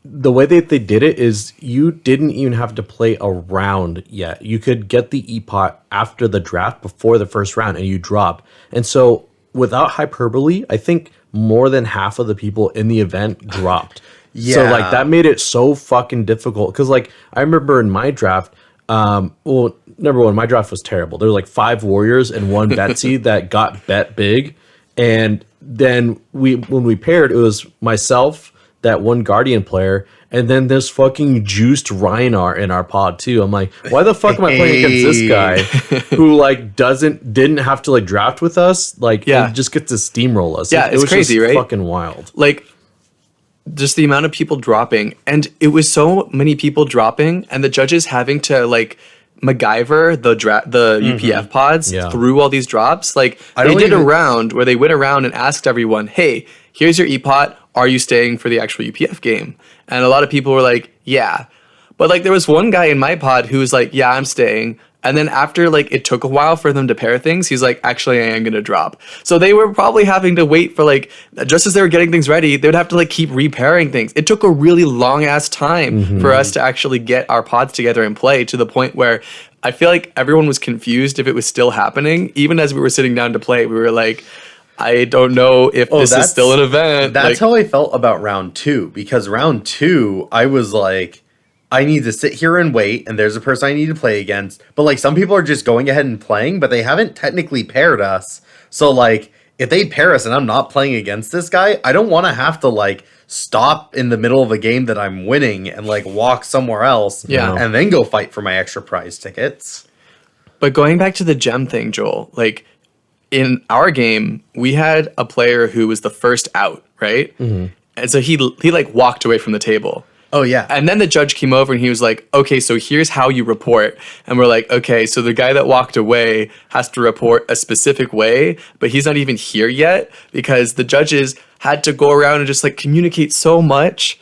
the way that they did it is you didn't even have to play a round yet. You could get the EPOT after the draft before the first round, and you drop. And so without hyperbole, I think more than half of the people in the event dropped. So, like, that made it so fucking difficult. Because, like, I remember in my draft, well, number one, my draft was terrible. There were, like, 5 warriors and 1 Betsy that got bet big. And then when we paired, it was myself, that 1 Guardian player, and then this fucking juiced Rhinar in our pod too. I'm like, why the fuck am I playing against this guy who, like, didn't have to, like, draft with us? Like, it just gets to steamroll us. Yeah, it it's was crazy, just right? Fucking wild. Like, just the amount of people dropping, and it was so many people dropping, and the judges having to, like, MacGyver the UPF pods through all these drops. Like, they did a round where they went around and asked everyone, hey, here's your EPOT. Are you staying for the actual UPF game? And a lot of people were like, yeah. But, like, there was one guy in my pod who was like, yeah, I'm staying. And then after, like, it took a while for them to pair things, he's like, actually, I am going to drop. So they were probably having to wait for, like, just as they were getting things ready, they would have to, like, keep repairing things. It took a really long ass time for us to actually get our pods together and play, to the point where I feel like everyone was confused if it was still happening. Even as we were sitting down to play, we were like, I don't know if this is still an event. That's how I felt about round 2, because round 2, I was like, I need to sit here and wait, and there's a person I need to play against. But, like, some people are just going ahead and playing, but they haven't technically paired us. So, like, if they pair us and I'm not playing against this guy, I don't want to have to, like, stop in the middle of a game that I'm winning and, like, walk somewhere else and then go fight for my extra prize tickets. But going back to the gem thing, Joel, like, in our game, we had a player who was the first out, right? And so he like walked away from the table. Oh, yeah. And then the judge came over and he was like, okay, so here's how you report. And we're like, okay, so the guy that walked away has to report a specific way, but he's not even here yet, because the judges had to go around and just, like, communicate so much.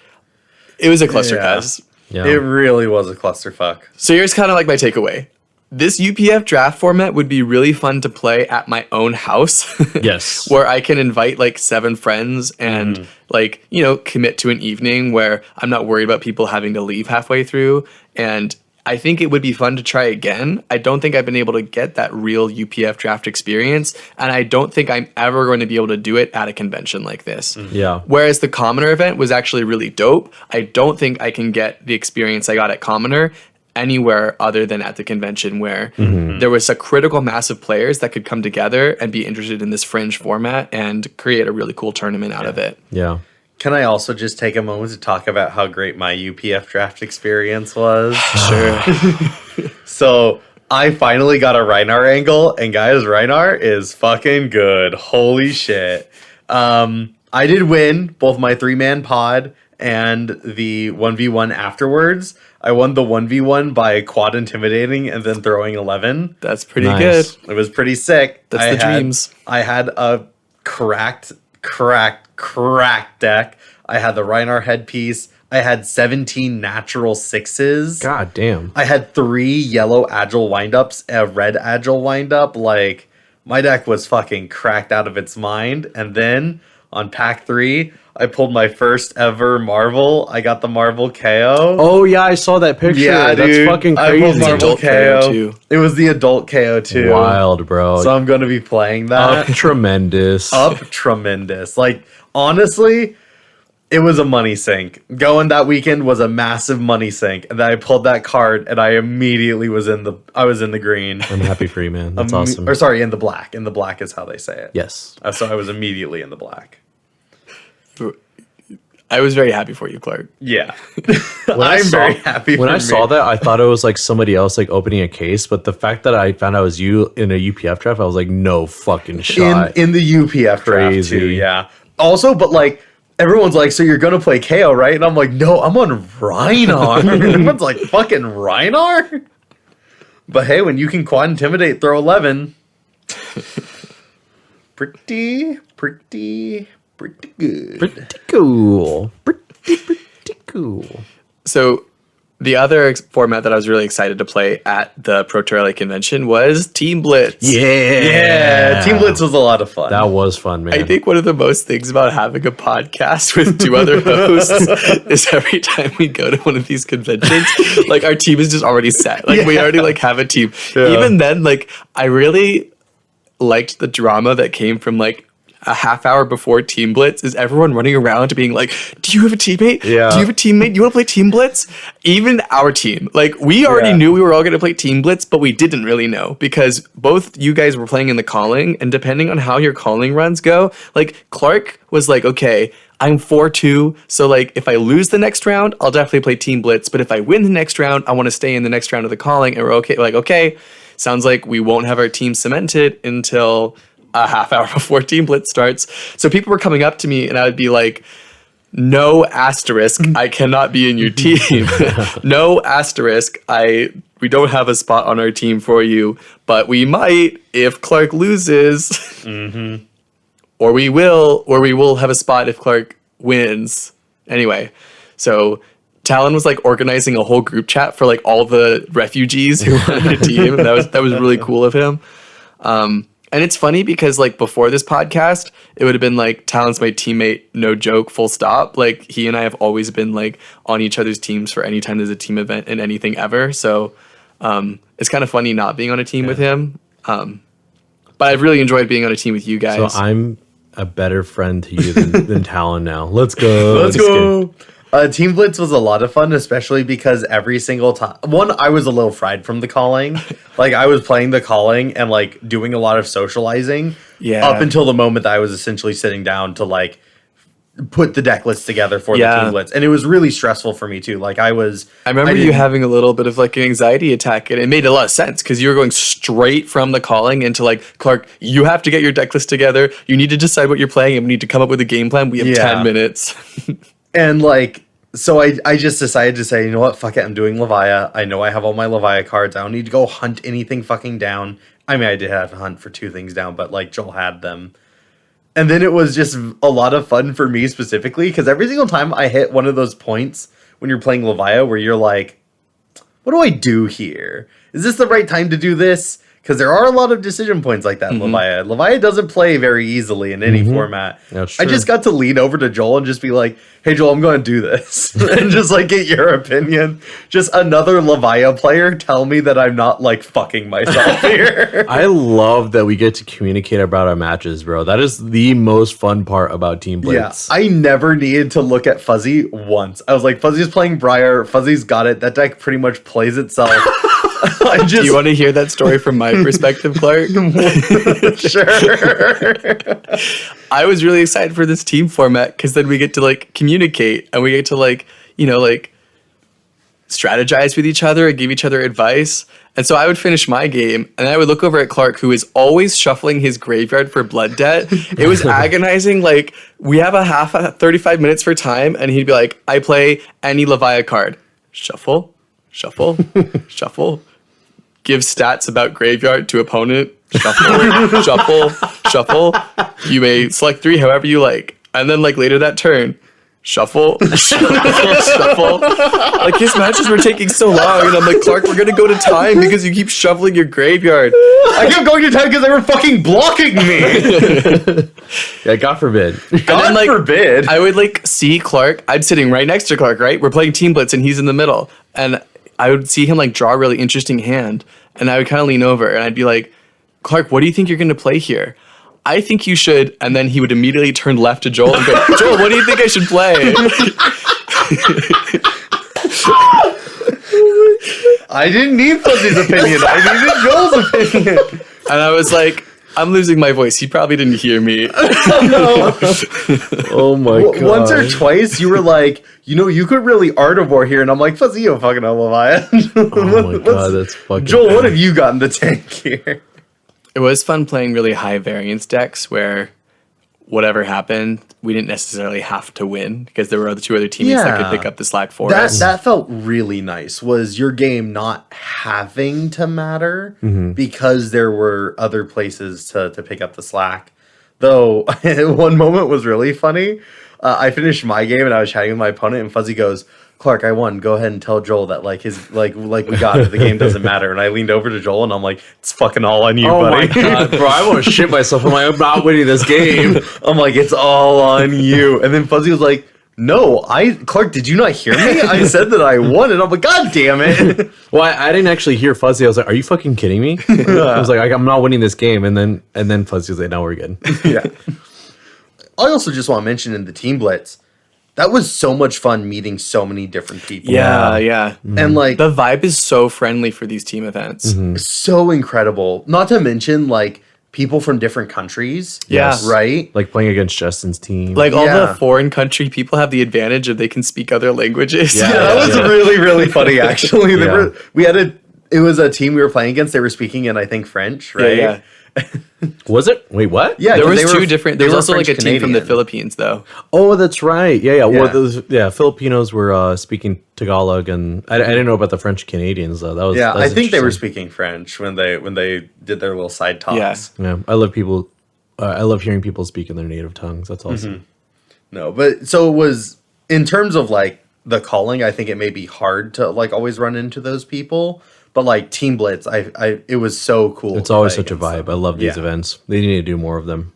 It was a clusterfuck. Yeah. It really was a clusterfuck. So here's kind of like my takeaway. This UPF draft format would be really fun to play at my own house. Yes. Where I can invite, like, 7 friends and like, you know, commit to an evening where I'm not worried about people having to leave halfway through. And I think it would be fun to try again. I don't think I've been able to get that real UPF draft experience, and I don't think I'm ever going to be able to do it at a convention like this. Yeah. Whereas the Commoner event was actually really dope, I don't think I can get the experience I got at Commoner anywhere other than at the convention, where there was a critical mass of players that could come together and be interested in this Fringe format and create a really cool tournament out of it. Yeah. Can I also just take a moment to talk about how great my UPF draft experience was? Sure. So I finally got a Rhinar angle, and guys, Rhinar is fucking good. Holy shit. I did win both my 3-man pod and the 1v1 afterwards. I won the 1v1 by quad intimidating and then throwing 11. That's pretty Nice. good. It was pretty sick. That's the dreams. I had a cracked deck. I had the Rhinar headpiece. I had 17 natural 6s. God damn. I had 3 yellow agile windups, a red agile windup. Like, my deck was fucking cracked out of its mind. And then on pack 3, I pulled my first ever Marvel. I got the Marvel KO. Oh yeah, I saw that picture. Yeah, That's dude. fucking I pulled crazy. Marvel Adult KO too. It was the adult KO too. Wild, bro. So I'm gonna be playing that. Tremendous. Tremendous. Like, honestly, it was a money sink. Going that weekend was a massive money sink. And then I pulled that card and I immediately was in the green. I'm happy for you, man. That's awesome. Or sorry, in the black. In the black is how they say it. Yes. So I was immediately in the black. I was very happy for you, Clark. Yeah. I saw- very happy When for I me. saw that, I thought it was like somebody else like opening a case, but the fact that I found out it was you in a UPF draft, I was like, no fucking shot. in the UPF draft Crazy. too, yeah. Also, but like everyone's like, so you're gonna play KO, right? And I'm like, no, I'm on Rhinar. Everyone's like, fucking Rhinar? But hey, when you can quad intimidate, throw 11. pretty good. Pretty cool. Pretty cool. So the other format that I was really excited to play at the Pro Tour LA convention was Team Blitz. Yeah, Team Blitz was a lot of fun. That was fun, man. I think one of the most things about having a podcast with 2 other hosts is every time we go to one of these conventions, like our team is just already set. Like we already like have a team. Yeah. Even then, like I really liked the drama that came from like a half hour before Team Blitz is everyone running around being like, do you have a teammate? Yeah. Do you have a teammate? You want to play Team Blitz? Even our team. Like, we already Yeah. knew we were all going to play Team Blitz, but we didn't really know because both you guys were playing in the calling, and depending on how your calling runs go, like, Clark was like, okay, I'm 4-2, so, like, if I lose the next round, I'll definitely play Team Blitz, but if I win the next round, I want to stay in the next round of the calling, and we're okay. Like, okay, sounds like we won't have our team cemented until a half hour before Team Blitz starts. So people were coming up to me and I would be like, no asterisk, I cannot be in your team. No asterisk, we don't have a spot on our team for you, but we might if Clark loses. Mm-hmm. Or we will have a spot if Clark wins. Anyway, so Talon was like organizing a whole group chat for like all the refugees who were on the team. And that was really cool of him. And it's funny because like before this podcast, it would have been like Talon's my teammate, no joke, full stop. Like he and I have always been like on each other's teams for any time there's a team event in anything ever. So it's kind of funny not being on a team with him. But I've really enjoyed being on a team with you guys. So I'm a better friend to you than Talon now. Let's go. Let's go. Team Blitz was a lot of fun, especially because every single time, I was a little fried from the calling. Like I was playing the calling and like doing a lot of socializing. Yeah. Up until the moment that I was essentially sitting down to like put the deck list together for the Team Blitz, and it was really stressful for me too. Like I remember you having a little bit of like an anxiety attack, and it made a lot of sense because you were going straight from the calling into like, Clark, you have to get your deck list together. You need to decide what you're playing, and we need to come up with a game plan. We have 10 minutes. And like, so I just decided to say, you know what, fuck it, I'm doing Levia. I know I have all my Levia cards. I don't need to go hunt anything fucking down. I mean, I did have to hunt for 2 things down, but like Joel had them. And then it was just a lot of fun for me specifically, because every single time I hit one of those points when you're playing Levia where you're like, what do I do here? Is this the right time to do this? Because there are a lot of decision points like that in Levia. Levia doesn't play very easily in any format. That's I true. just got to lean over to Joel and just be like, hey, Joel, I'm going to do this. And just like get your opinion. Just another Levia player tell me that I'm not like fucking myself here. I love that we get to communicate about our matches, bro. That is the most fun part about Team Blitz. Yeah, I never needed to look at Fuzzy once. I was like, Fuzzy's playing Briar. Fuzzy's got it. That deck pretty much plays itself. Do you want to hear that story from my perspective, Clark? Sure. I was really excited for this team format because then we get to like communicate and we get to like, you know, like strategize with each other and give each other advice. And so I would finish my game and I would look over at Clark, who is always shuffling his graveyard for blood debt. It was agonizing. Like we have 35 minutes for time and he'd be like, I play any Levia card. Shuffle, shuffle, shuffle. Give stats about graveyard to opponent. Shuffle, shuffle, shuffle. You may select 3 however you like. And then like later that turn, shuffle. Like, his matches were taking so long, and I'm like, Clark, we're gonna go to time because you keep shuffling your graveyard. I kept going to time because they were fucking blocking me. Yeah, God forbid. God forbid. I would like see Clark. I'm sitting right next to Clark, right? We're playing Team Blitz and he's in the middle. And I would see him like draw a really interesting hand. And I would kind of lean over and I'd be like, Clark, what do you think you're going to play here? I think you should. And then he would immediately turn left to Joel and go, Joel, what do you think I should play? I didn't need Fuzzy's opinion. I needed Joel's opinion. And I was like, I'm losing my voice. He probably didn't hear me. Oh my God. Once or twice, you were like, you could really Artivore here. And I'm like, Fuzzy, you don't fucking know Leviathan. Oh my God, that's fucking Joel, bad. what have you got in the tank here? It was fun playing really high variance decks where whatever happened, we didn't necessarily have to win because there were two other teammates that could pick up the slack for us. That felt really nice. Was your game not having to matter because there were other places to pick up the slack? Though one moment was really funny. I finished my game and I was chatting with my opponent and Fuzzy goes, Clark, I won. Go ahead and tell Joel that like we got it. The game doesn't matter. And I leaned over to Joel and I'm like, it's fucking all on you, Oh buddy. my God, bro! I want to shit myself. I'm not winning this game. I'm like, it's all on you. And then Fuzzy was like, no, Clark, did you not hear me? I said that I won. And I'm like, God damn it. Well, I didn't actually hear Fuzzy. I was like, "Are you fucking kidding me?" I was like, "I'm not winning this game." And then Fuzzy was like, "No, we're good." Yeah. I also just want to mention in the Team Blitz, that was so much fun meeting so many different people. Yeah. And like The vibe is so friendly for these team events. so incredible. Not to mention like people from different countries. Yeah. Right? Like playing against Justin's team. Like all Yeah. the foreign country people have the advantage of they can speak other languages. Yeah. That was really, really funny actually. Yeah. It was a team we were playing against. They were speaking in I think French, right? Yeah. Was it? Wait, what? Yeah, There 'cause was they two were- different. they There was were also like a team from the French-Canadian. Philippines though. Oh, that's right. Yeah. Well, Yeah. Filipinos were speaking Tagalog, and I didn't know about the French Canadians though. That I was think they were interesting. speaking French when they did their little side talks. Yeah. Yeah, I love people. I love hearing people speak in their native tongues. That's awesome. No, but so it was in terms of like the calling, I think it may be hard to like always run into those people. But like Team Blitz, it was so cool. It's to always play such a against vibe. them. I love these Yeah. events. They need to do more of them.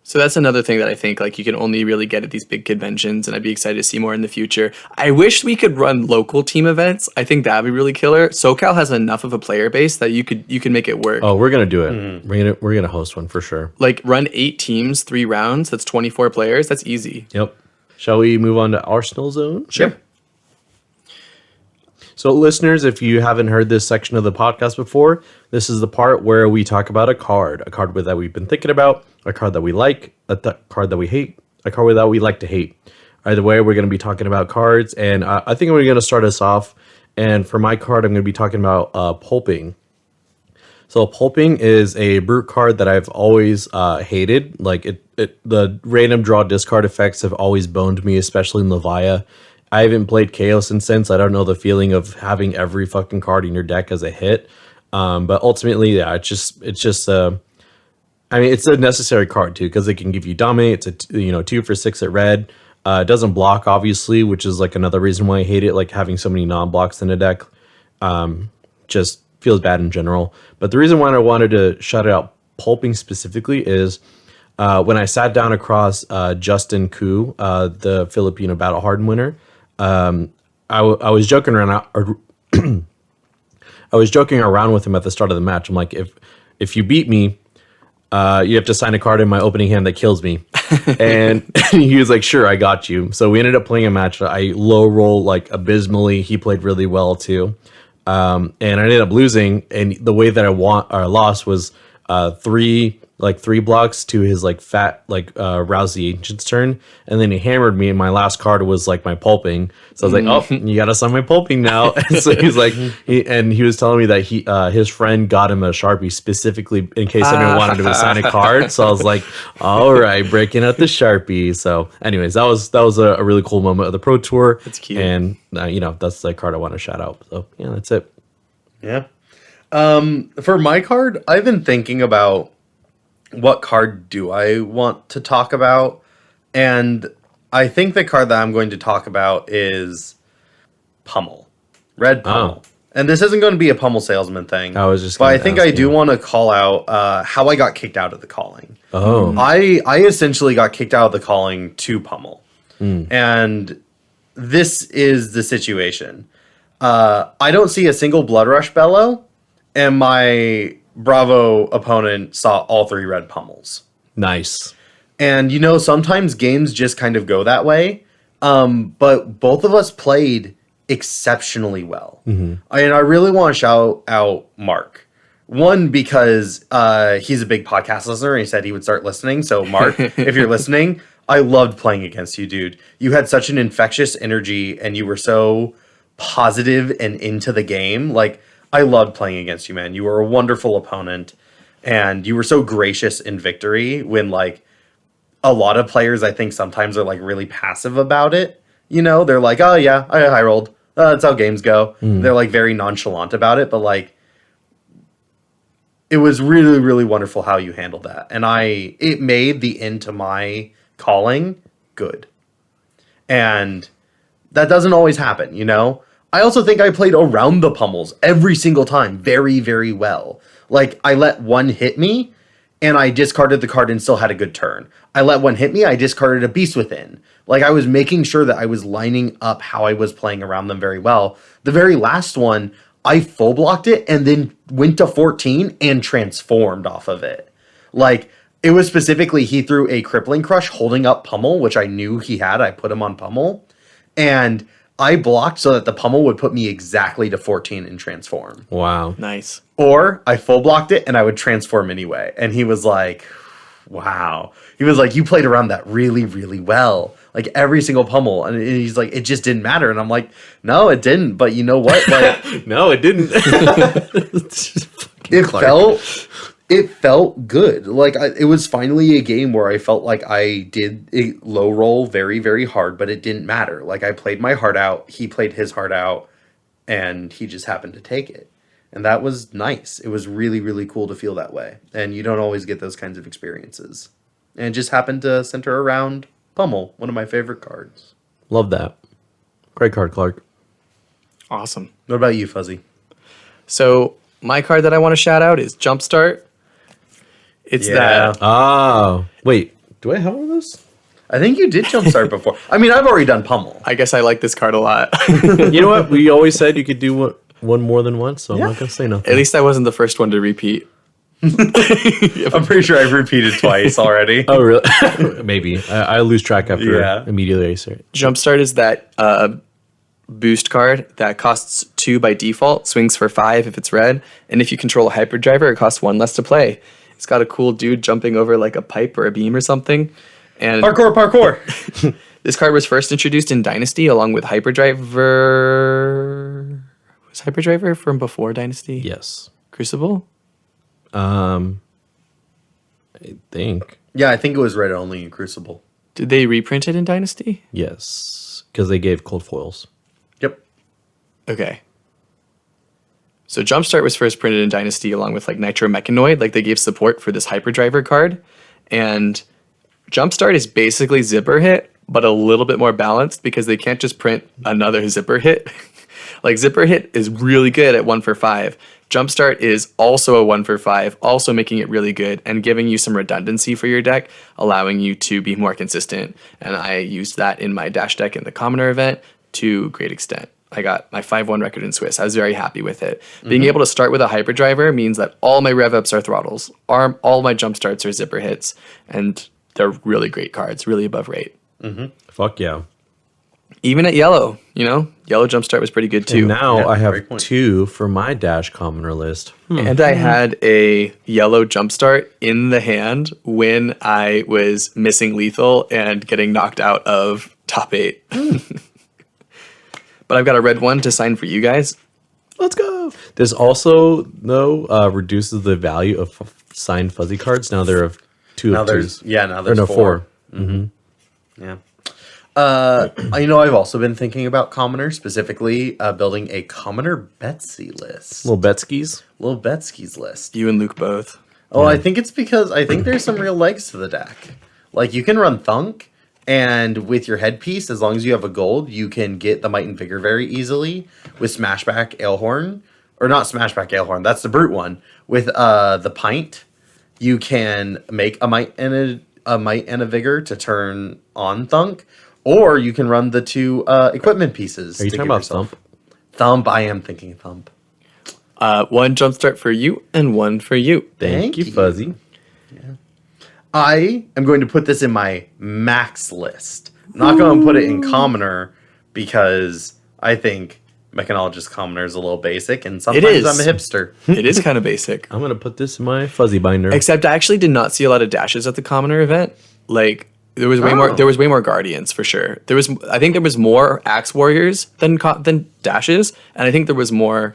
So that's another thing that I think like you can only really get at these big conventions, and I'd be excited to see more in the future. I wish we could run local team events. I think that'd be really killer. SoCal has enough of a player base that you can make it work. Oh, we're gonna do it. We're gonna host one for sure. Like run 8 teams, 3 rounds. That's 24 players. That's easy. Yep. Shall we move on to Arsenal Zone? Sure. So, listeners, if you haven't heard this section of the podcast before, this is the part where we talk about a card that we've been thinking about, a card that we like, card that we hate, a card that we like to hate. Either way, we're going to be talking about cards, and I think we're going to start us off. And for my card, I'm going to be talking about pulping. So, pulping is a brute card that I've always hated. Like the random draw discard effects have always boned me, especially in Levia. I haven't played Chaos since. I don't know the feeling of having every fucking card in your deck as a hit. But ultimately, yeah, it's just. I mean, it's a necessary card too because it can give you dominate. It's a 2 for 6 at red. It doesn't block, obviously, which is like another reason why I hate it. Like having so many non-blocks in a deck, just feels bad in general. But the reason why I wanted to shout out pulping specifically is. When I sat down across Justin Koo, the Filipino Battle Hardened winner, I was joking around. I was joking around with him at the start of the match. I'm like, if you beat me, you have to sign a card in my opening hand that kills me. And he was like, sure, I got you. So we ended up playing a match. I low roll like abysmally. He played really well too. And I ended up losing. And the way that I lost was 3 blocks to his like fat Rouse the Ancient's turn, and then he hammered me, and my last card was like my pulping. So I was like, oh, you gotta sign my pulping now. And so he's like, he was telling me that his friend got him a Sharpie specifically in case anyone wanted to assign a card. So I was like, all right, breaking out the Sharpie. So anyways, that was a really cool moment of the Pro Tour. That's cute. And that's the card I want to shout out. So yeah, that's it. Yeah. For my card, I've been thinking about what card do I want to talk about, and I think the card that I'm going to talk about is Pummel. Red Pummel. And this isn't going to be a Pummel salesman thing. I was just But gonna I think ask, I do yeah. want to call out how I got kicked out of the calling. Oh. I essentially got kicked out of the calling to Pummel. And this is the situation. I don't see a single Blood Rush Bellow, and my Bravo opponent saw all 3 red Pummels. Nice. And, sometimes games just kind of go that way. But both of us played exceptionally well. And I really want to shout out Mark. One, because he's a big podcast listener and he said he would start listening. So, Mark, if you're listening, I loved playing against you, dude. You had such an infectious energy and you were so positive and into the game. Like, I loved playing against you, man. You were a wonderful opponent and you were so gracious in victory when, like, a lot of players, I think, sometimes are, like, really passive about it. They're like, oh, yeah, I high rolled. That's how games go. They're, like, very nonchalant about it. But, like, it was really, really wonderful how you handled that. And it made the end to my calling good. And that doesn't always happen, I also think I played around the pummels every single time very, very well. Like, I let one hit me, and I discarded the card and still had a good turn. I let one hit me, I discarded a Beast Within. Like, I was making sure that I was lining up how I was playing around them very well. The very last one, I full blocked it and then went to 14 and transformed off of it. Like, it was specifically, he threw a Crippling Crush holding up Pummel, which I knew he had. I put him on Pummel. And I blocked so that the Pummel would put me exactly to 14 and transform. Wow. Nice. Or I full blocked it and I would transform anyway. And he was like, wow. He was like, you played around that really, really well. Like, every single Pummel. And he's like, it just didn't matter. And I'm like, no, it didn't. But you know what? Like, No, it didn't. it felt good. Like, it was finally a game where I felt like I did a low roll very, very hard, but it didn't matter. Like, I played my heart out, he played his heart out, and he just happened to take it. And that was nice. It was really, really cool to feel that way. And you don't always get those kinds of experiences. And it just happened to center around Pummel, one of my favorite cards. Love that. Great card, Clark. Awesome. What about you, Fuzzy? So my card that I want to shout out is Jumpstart. It's that. Oh. Wait. Do I have one of those? I think you did Jumpstart before. I mean, I've already done Pummel. I guess I like this card a lot. You know what? We always said you could do one more than once, so I'm not going to say nothing. At least I wasn't the first one to repeat. I'm pretty sure I've repeated twice already. Oh, really? Maybe. I lose track after immediately I say it. Jumpstart is that boost card that costs 2 by default, swings for 5 if it's red, and if you control a hyperdriver, it costs 1 less to play. It's got a cool dude jumping over like a pipe or a beam or something. And Parkour. this card was first introduced in Dynasty along with Hyperdriver. Was Hyperdriver from before Dynasty? Yes. Crucible? I think. Yeah, I think it was red only in Crucible. Did they reprint it in Dynasty? Yes. Because they gave cold foils. Yep. Okay. So Jumpstart was first printed in Dynasty along with like Nitro Mechanoid. Like they gave support for this Hyperdriver card. And Jumpstart is basically Zipper Hit, but a little bit more balanced because they can't just print another Zipper Hit. Like Zipper Hit is really good at 1 for 5. Jumpstart is also a 1 for 5, also making it really good and giving you some redundancy for your deck, allowing you to be more consistent. And I used that in my Dash deck in the Commoner event to a great extent. I got my 5-1 record in Swiss. I was very happy with it. Being able to start with a Hyperdriver means that all my rev ups are throttles. All my jump starts are Zipper Hits. And they're really great cards, really above rate. Fuck yeah. Even at yellow, yellow Jumpstart was pretty good too. And now Yeah, I have great point. 2 for my Dash Commoner list. And I had a yellow Jumpstart in the hand when I was missing lethal and getting knocked out of top 8. But I've got a red one to sign for you guys. Let's go. There's also, though, reduces the value of signed fuzzy cards. Now there are 2 Now of there's 2s. now there's 4. Yeah. I've also been thinking about Commoner, specifically building a Commoner Betsy list. Little Betskis. Little Betsy's list. You and Luke both. Oh, I think it's because I think there's some real legs to the deck. Like, you can run Thunk, And with your headpiece, as long as you have a gold, you can get the Might and Vigor very easily with Smashback Alehorn. Or not Smashback Alehorn, that's the brute one. With the Pint, you can make a Might and a Vigor to turn on Thunk. Or you can run the 2 equipment pieces. Are you talking about Thump? Thump, I am thinking Thump. 1 jumpstart for you and 1 for you. Thank you, Fuzzy. I am going to put this in my max list. I'm not going to put it in commoner because I think Mechanologist Commoner is a little basic, and sometimes I'm a hipster. It is kind of basic. I'm going to put this in my Fuzzy binder. Except I actually did not see a lot of dashes at the commoner event. Like there was way more. There was way more guardians for sure. I think there was more axe warriors than dashes, and I think there was more.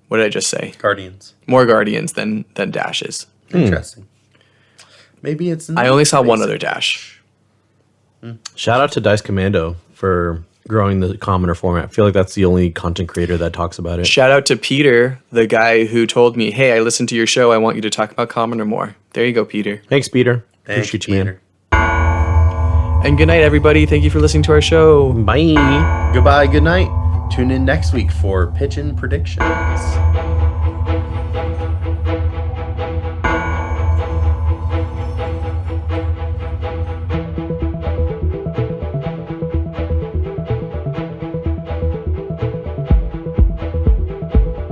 What did I just say? Guardians. More guardians than dashes. Interesting. Maybe it's. I only saw one other dash. Shout out to Dice Commando for growing the commoner format. I feel like that's the only content creator that talks about it. Shout out to Peter, the guy who told me, "Hey, I listened to your show. I want you to talk about commoner more." There you go, Peter. Thanks, Peter. Thank Appreciate you, you, man. And good night, everybody. Thank you for listening to our show. Bye. Goodbye, good night. Tune in next week for Pitchin' Predictions.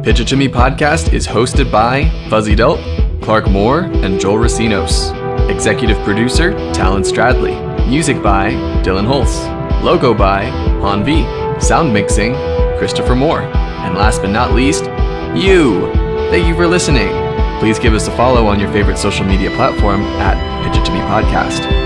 Pitch It To Me podcast is hosted by Fuzzy Delp, Clark Moore, and Joel Recinos. Executive producer, Talon Stradley. Music by Dillon Hulse. Logo by Han V. Sound mixing, Christopher Moore. And last but not least, you. Thank you for listening. Please give us a follow on your favorite social media platform at Pitch It To Me podcast.